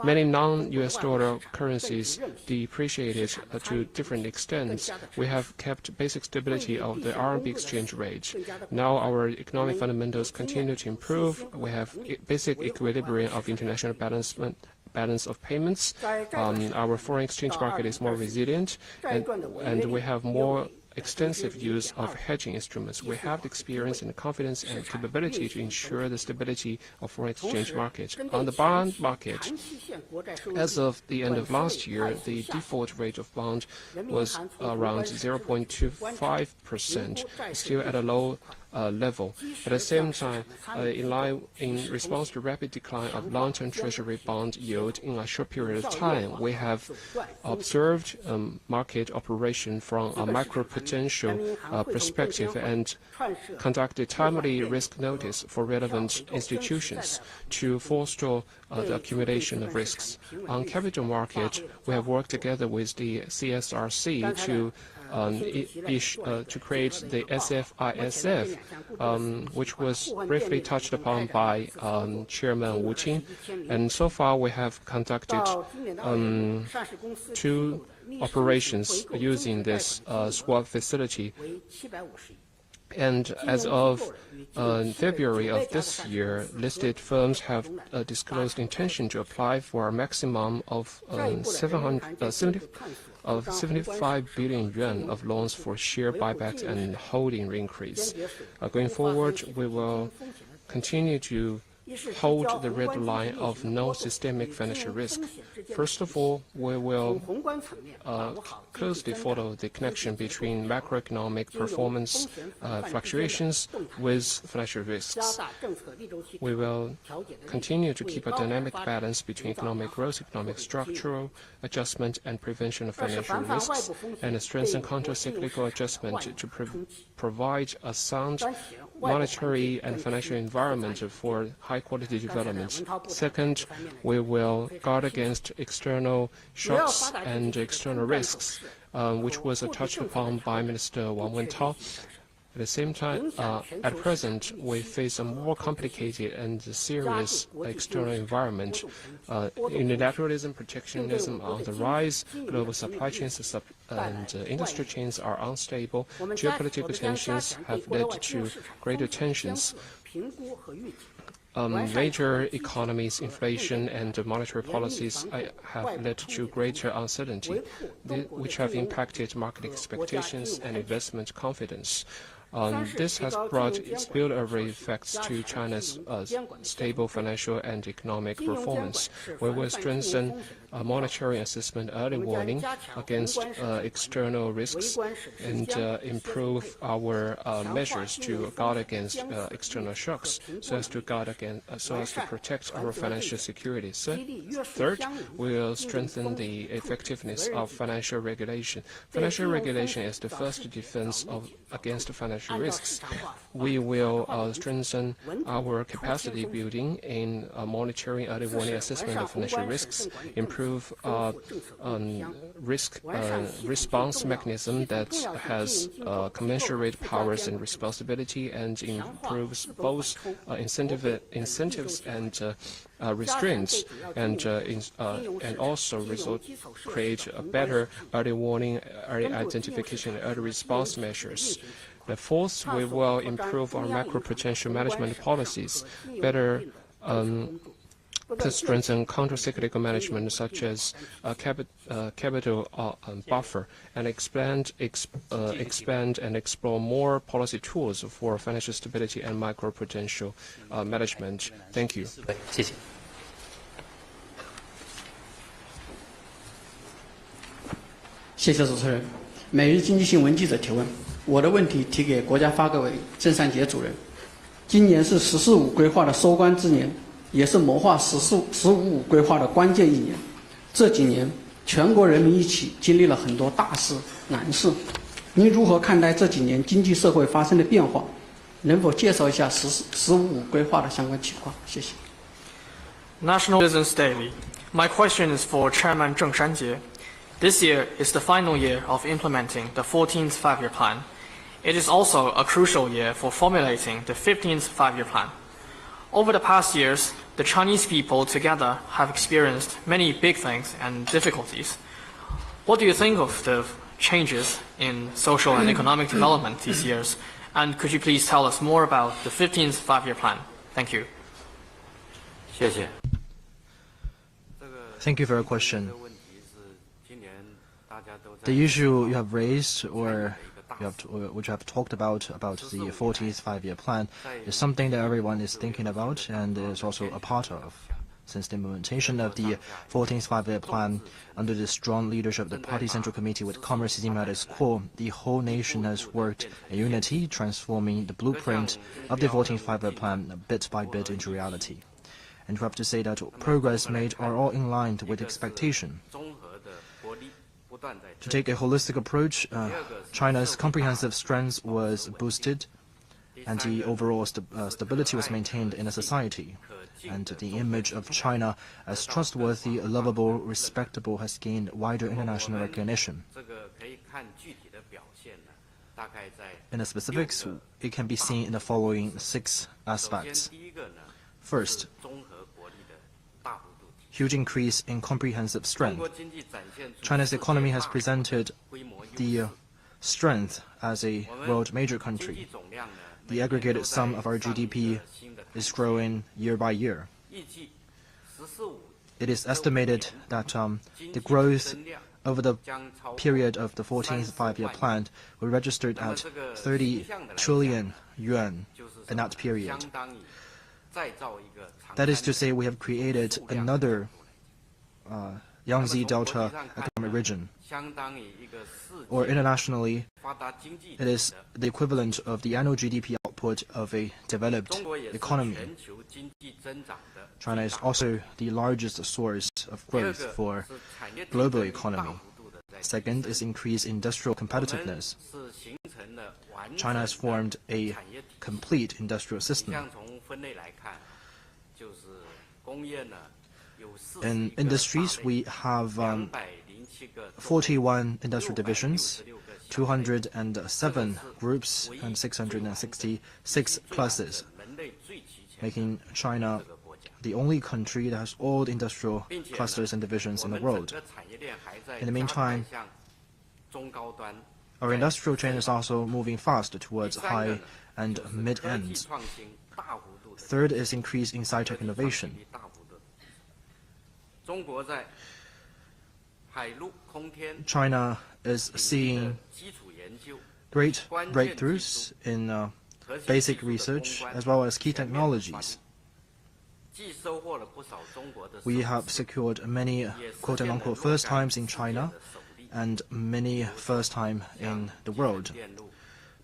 many non-US dollar currencies depreciated to different extents, we have kept basic stability of the RMB exchange rate. Now our economic fundamentals continue to improve. We have basic equilibrium of international balance of payments. Our foreign exchange market is more resilient, and we have more extensive use of hedging instruments. We have the experience and the confidence and capability to ensure the stability of foreign exchange market. On the bond market, as of the end of last year, the default rate of bond was around 0.25%, still at a low level. At the same time, in response to rapid decline of long-term treasury bond yield in a short period of time, we have observed market operation from a macroprudential perspective and conducted timely risk notice for relevant institutions to forestall the accumulation of risks. On capital market, we have worked together with the CSRC to create the SFISF, which was briefly touched upon by Chairman Wu Qing. And so far, we have conducted 2 operations using this swap facility. And as of February of this year, listed firms have disclosed intention to apply for a maximum of 75 billion yuan of loans for share buybacks and holding increase. Going forward, we will continue to hold the red line of no systemic financial risk. First of all, we will closely follow the connection between macroeconomic performance fluctuations with financial risks. We will continue to keep a dynamic balance between economic growth, economic structural adjustment, and prevention of financial risks, and strengthen counter-cyclical adjustment to provide a sound monetary and financial environment for high-quality development. Second, we will guard against external shocks and external risks, which was touched upon by Minister Wang Wentao. At the same time, at present, we face a more complicated and serious external environment. Unilateralism, protectionism on the rise, global supply chains and industry chains are unstable. Geopolitical tensions have led to greater tensions. Major economies, inflation, and monetary policies have led to greater uncertainty, which have impacted market expectations and investment confidence. This has brought spillover effects to China's stable financial and economic performance. We will strengthen monetary assessment early warning against external risks and improve our measures to guard against external shocks so as to protect our financial security. Third, we will strengthen the effectiveness of financial regulation. Financial regulation is the first defense against financial risks. We will strengthen our capacity building in monitoring early warning assessment of financial risks, improve risk response mechanism that has commensurate powers and responsibility and improves both incentives and restraints, and also create a better early warning, early identification, and early response measures. The fourth, we will improve our macroprudential management policies, better to strengthen counter-cyclical management, such as capital buffer, and expand and explore more policy tools for financial stability and macroprudential management. Thank you. 谢谢主持人。每日经济新闻记者提问，我的问题提给国家发改委郑善杰主任。今年是“十四五”规划的收官之年，也是谋划“十五五”规划的关键一年。这几年，全国人民一起经历了很多大事难事。您如何看待这几年经济社会发生的变化？能否介绍一下“十五五”规划的相关情况？谢谢。National Business Daily. My question is for Chairman Zheng Shanjie. This year is the final year of implementing the 14th Five-Year Plan. It is also a crucial year for formulating the 15th Five-Year Plan. Over the past years, the Chinese people together have experienced many big things and difficulties. What do you think of the changes in social and economic development these years? And could you please tell us more about the 15th Five-Year Plan? Thank you. 谢谢。 Thank you for your question. The issue you have raised, or which you have talked about the 14th Five-Year Plan, is something that everyone is thinking about and is also a part of. Since the implementation of the 14th Five-Year Plan, under the strong leadership of the Party Central Committee with Commerce System at its core, the whole nation has worked in unity, transforming the blueprint of the 14th Five-Year Plan bit by bit into reality. And we have to say that progress made are all in line with expectation. To take a holistic approach, China's comprehensive strength was boosted, and the overall stability was maintained in a society. And the image of China as trustworthy, lovable, respectable has gained wider international recognition. In the specifics, it can be seen in the following 6 aspects. First, huge increase in comprehensive strength. China's economy has presented the strength as a world major country. The aggregated sum of our GDP is growing year by year. It is estimated that the growth over the period of the 14th Five-Year Plan were registered at 30 trillion yuan in that period. That is to say, we have created another Yangtze Delta economic region. Or internationally, it is the equivalent of the annual GDP output of a developed economy. China is also the largest source of growth for global economy. Second is increased industrial competitiveness. China has formed a complete industrial system. In industries, we have 41 industrial divisions, 207 groups, and 666 classes, making China the only country that has all the industrial clusters and divisions in the world. In the meantime, our industrial chain is also moving fast towards high and mid-ends. Third is increase in sci-tech innovation. China is seeing great breakthroughs in basic research as well as key technologies. We have secured many quote-unquote first times in China and many first time in the world.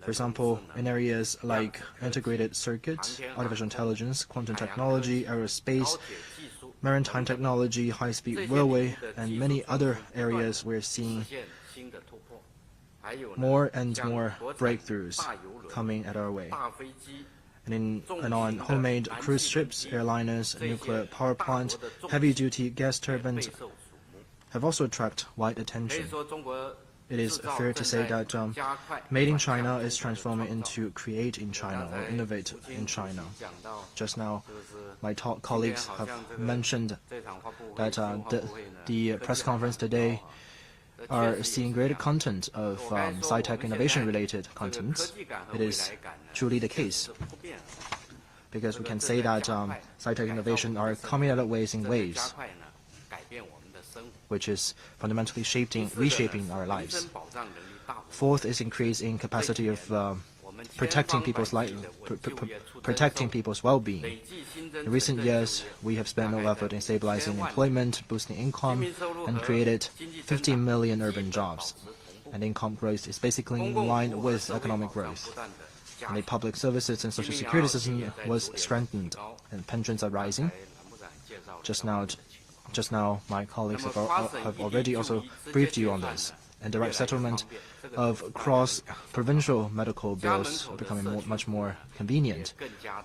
For example, in areas like integrated circuits, artificial intelligence, quantum technology, aerospace, maritime technology, high-speed railway, and many other areas, we're seeing more and more breakthroughs coming at our way. And on homemade cruise ships, airliners, nuclear power plant, heavy-duty gas turbines have also attracted wide attention. It is fair to say that Made in China is transforming into Create in China or Innovate in China. Just now, my colleagues have mentioned that the press conference today are seeing greater content of sci-tech innovation-related contents. It is truly the case, because we can say that sci-tech innovation are coming out of ways in waves, which is fundamentally reshaping our lives. Fourth is increase in capacity of protecting people's protecting people's well-being. In recent years, we have spent no effort in stabilizing employment, boosting income, and created 50 million urban jobs. And income growth is basically in line with economic growth. And the public services and social security system was strengthened, and pensions are rising. Just now, my colleagues have already also briefed you on this. And direct settlement of cross-provincial medical bills are becoming much more convenient,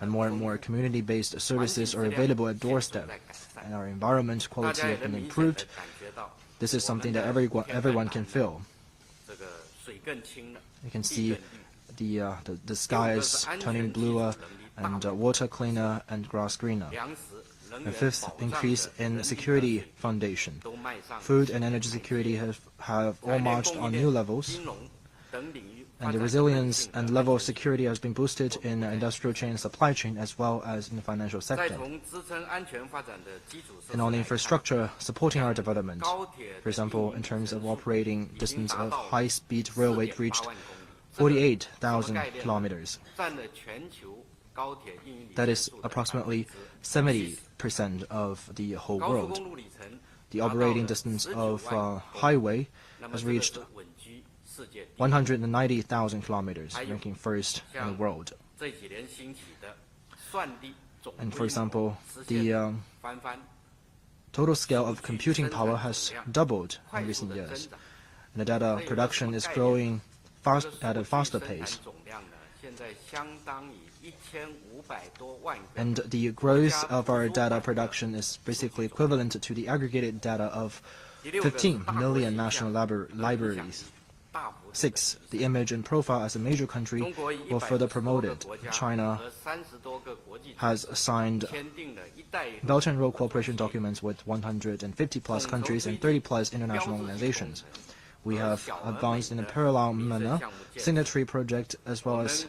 and more community-based services are available at doorstep, and our environment quality has been improved. This is something that everyone can feel. You can see the sky is turning bluer, and water cleaner, and grass greener. The fifth, increase in security foundation. Food and energy security have all marched on new levels, and the resilience and level of security has been boosted in the industrial chain and supply chain as well as in the financial sector. And on infrastructure supporting our development, for example, in terms of operating distance of high-speed railway reached 48,000 kilometers. That is approximately 70% of the whole world. The operating distance of highway has reached 190,000 kilometers, ranking first in the world. And for example, the total scale of computing power has doubled in recent years, and the data production is growing at a faster pace. And the growth of our data production is basically equivalent to the aggregated data of 15 million national libraries. 6. The image and profile as a major country will further promote it. China has signed Belt and Road cooperation documents with 150-plus countries and 30-plus international organizations. We have advanced in a parallel manner signatory project as well as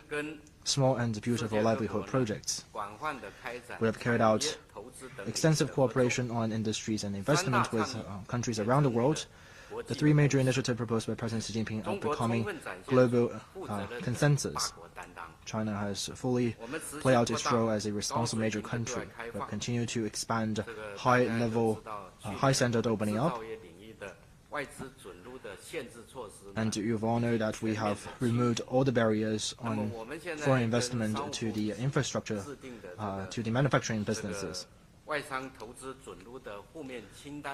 small and beautiful livelihood projects. We have carried out extensive cooperation on industries and investment with countries around the world. The three major initiatives proposed by President Xi Jinping are becoming global consensus. China has fully played out its role as a responsible major country. We have continued to expand high-standard opening up. And you've all know that we have removed all the barriers on foreign investment to the infrastructure, to the manufacturing businesses. And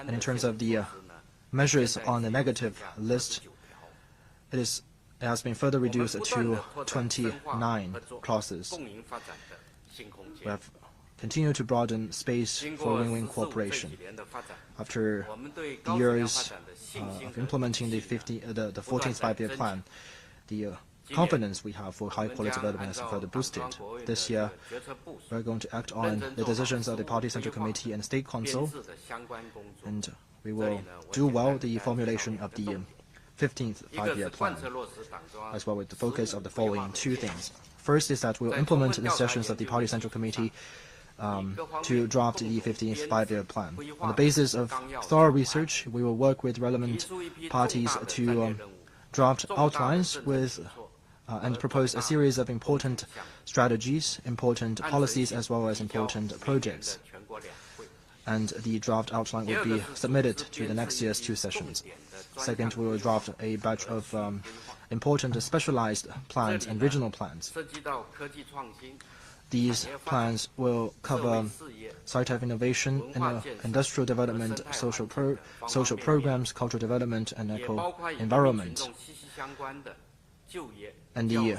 in terms of the measures on the negative list, it has been further reduced to 29 clauses. We have continued to broaden space for win-win cooperation. After years of implementing the 14th five-year plan, the confidence we have for high-quality development has further boosted. This year, we're going to act on the decisions of the Party Central Committee and State Council, and we will do well the formulation of the 15th five-year plan, as well with the focus of the following two things. First is that we'll implement the sessions of the Party Central Committee to draft the 15th five-year plan. On the basis of thorough research, we will work with relevant parties to draft outlines and propose a series of important strategies, important policies, as well as important projects. And the draft outline will be submitted to the next year's two sessions. Second, we will draft a batch of important specialized plans and regional plans. These plans will cover scientific innovation, industrial development, social programs, cultural development, and eco-environment. And the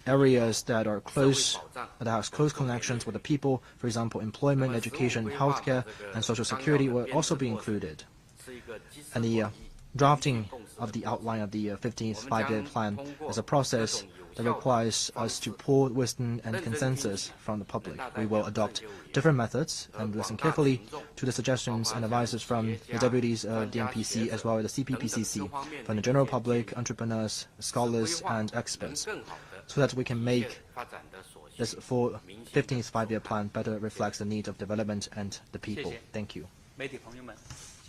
areas that are that have close connections with the people, for example, employment, education, healthcare, and social security will also be included. And the drafting of the outline of the 15th five-year plan is a process that requires us to pull wisdom and consensus from the public. We will adopt different methods and listen carefully to the suggestions and advices from the deputies of the MPC as well as the CPPCC, from the general public, entrepreneurs, scholars, and experts, so that we can make this 15th five-year plan better reflects the needs of development and the people. Thank you.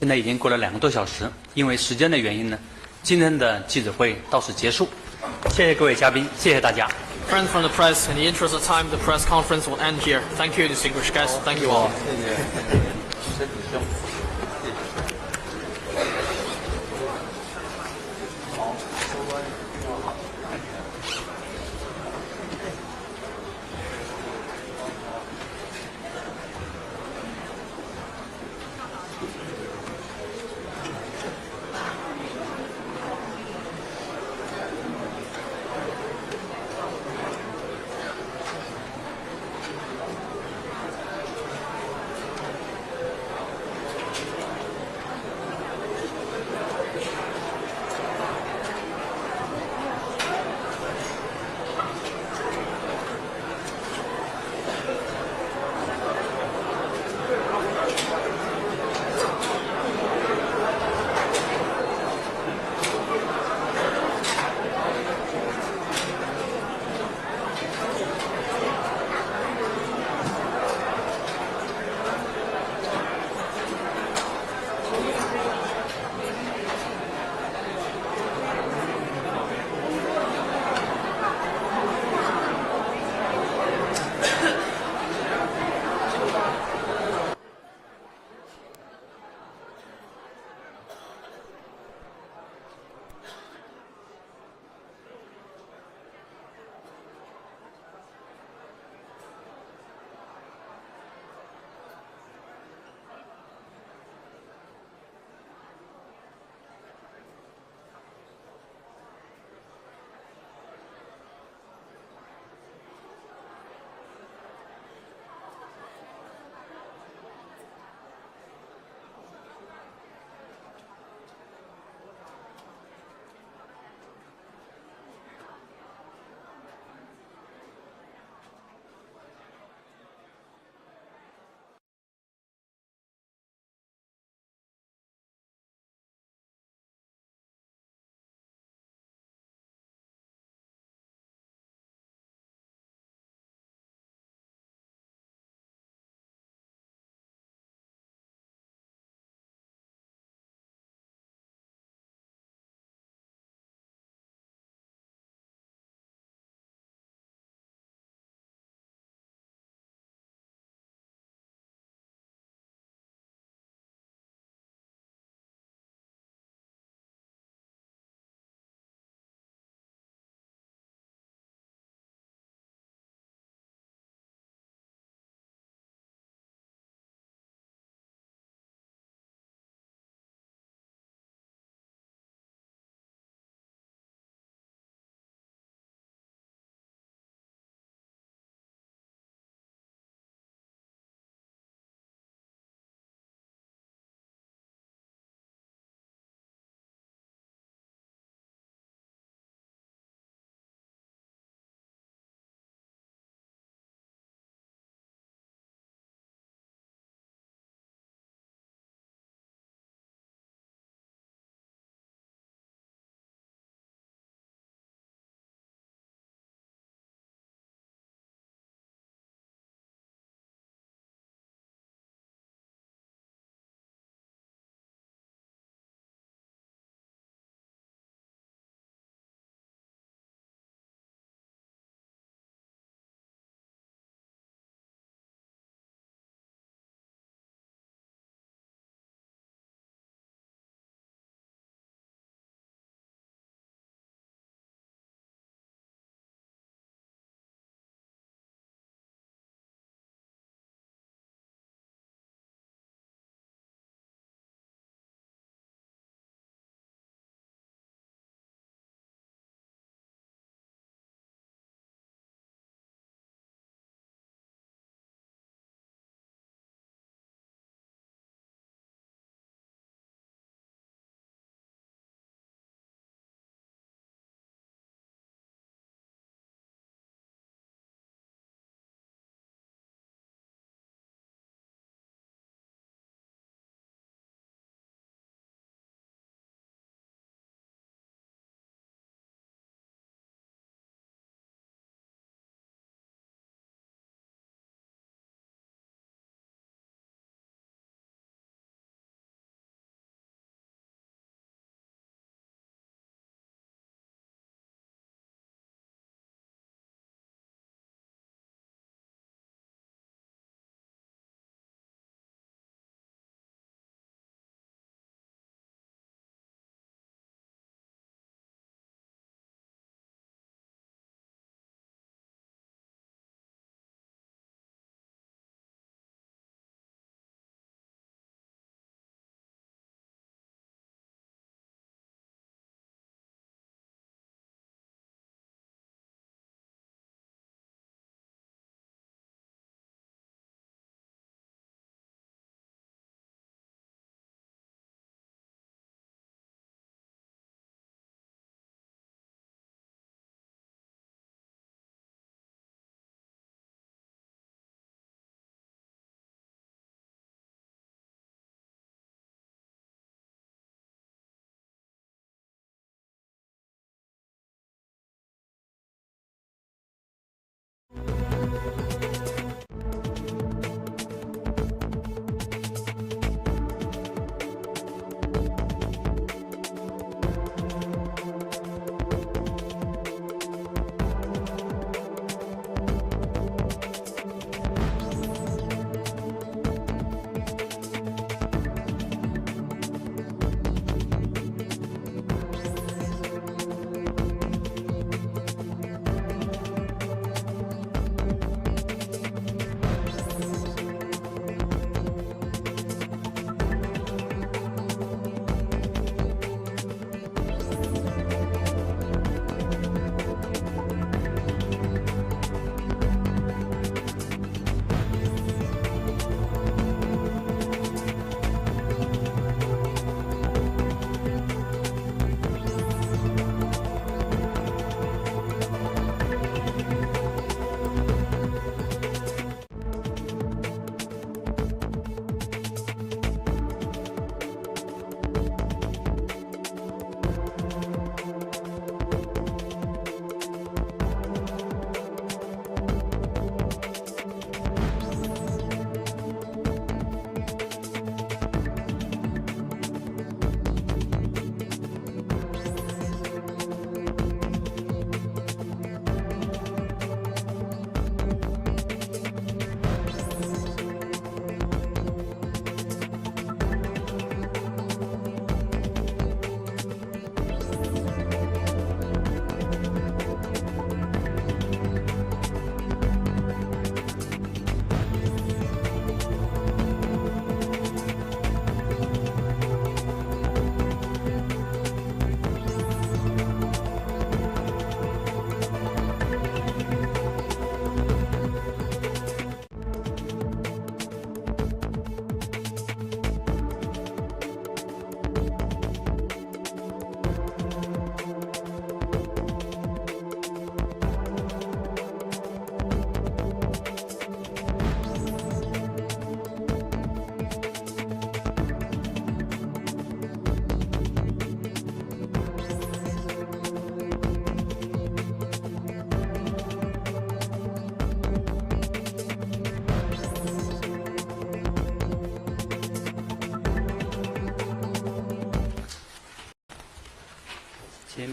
现在已经过了2个多小时，因为时间的原因呢，今天的记者会到此结束。谢谢各位嘉宾，谢谢大家。Friends from the press, in the interest of time, the press conference will end here. Thank you, distinguished guests. Thank you all.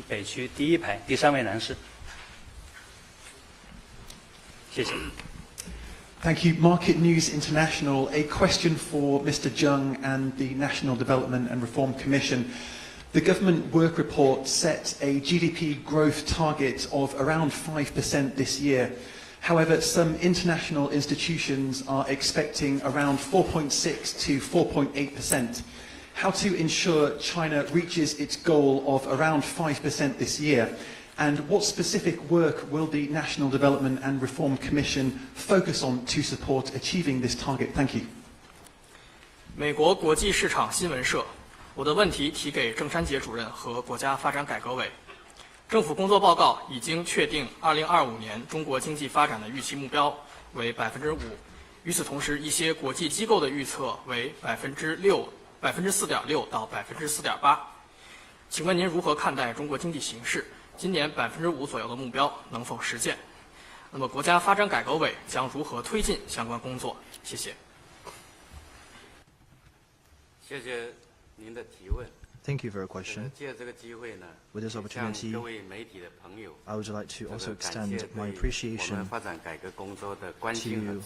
请北区第一排第3位男士。谢谢。Thank you. Market News International. A question for Mr. Zheng and the National Development and Reform Commission. The government work report set a GDP growth target of around 5% this year. However, some international institutions are expecting around 4.6 to 4.8%. How to ensure China reaches its goal of around 5% this year? And what specific work will the National Development and Reform Commission focus on to support achieving this target? Thank you. 美国国际市场新闻社，我的问题提给郑山杰主任和国家发展改革委。政府工作报告已经确定2025年中国经济发展的预期目标为5%，与此同时，一些国际机构的预测为4.6%到4.8%。请问您如何看待中国经济形势？今年5%左右的目标能否实现？那么国家发展改革委将如何推进相关工作？谢谢。谢谢您的提问。 Thank you for your question. 借这个机会呢， With this opportunity, 向各位媒体的朋友 I would like to also 感 extend 谢 my 对我 appreciation 们发展改革工作的关心和支持。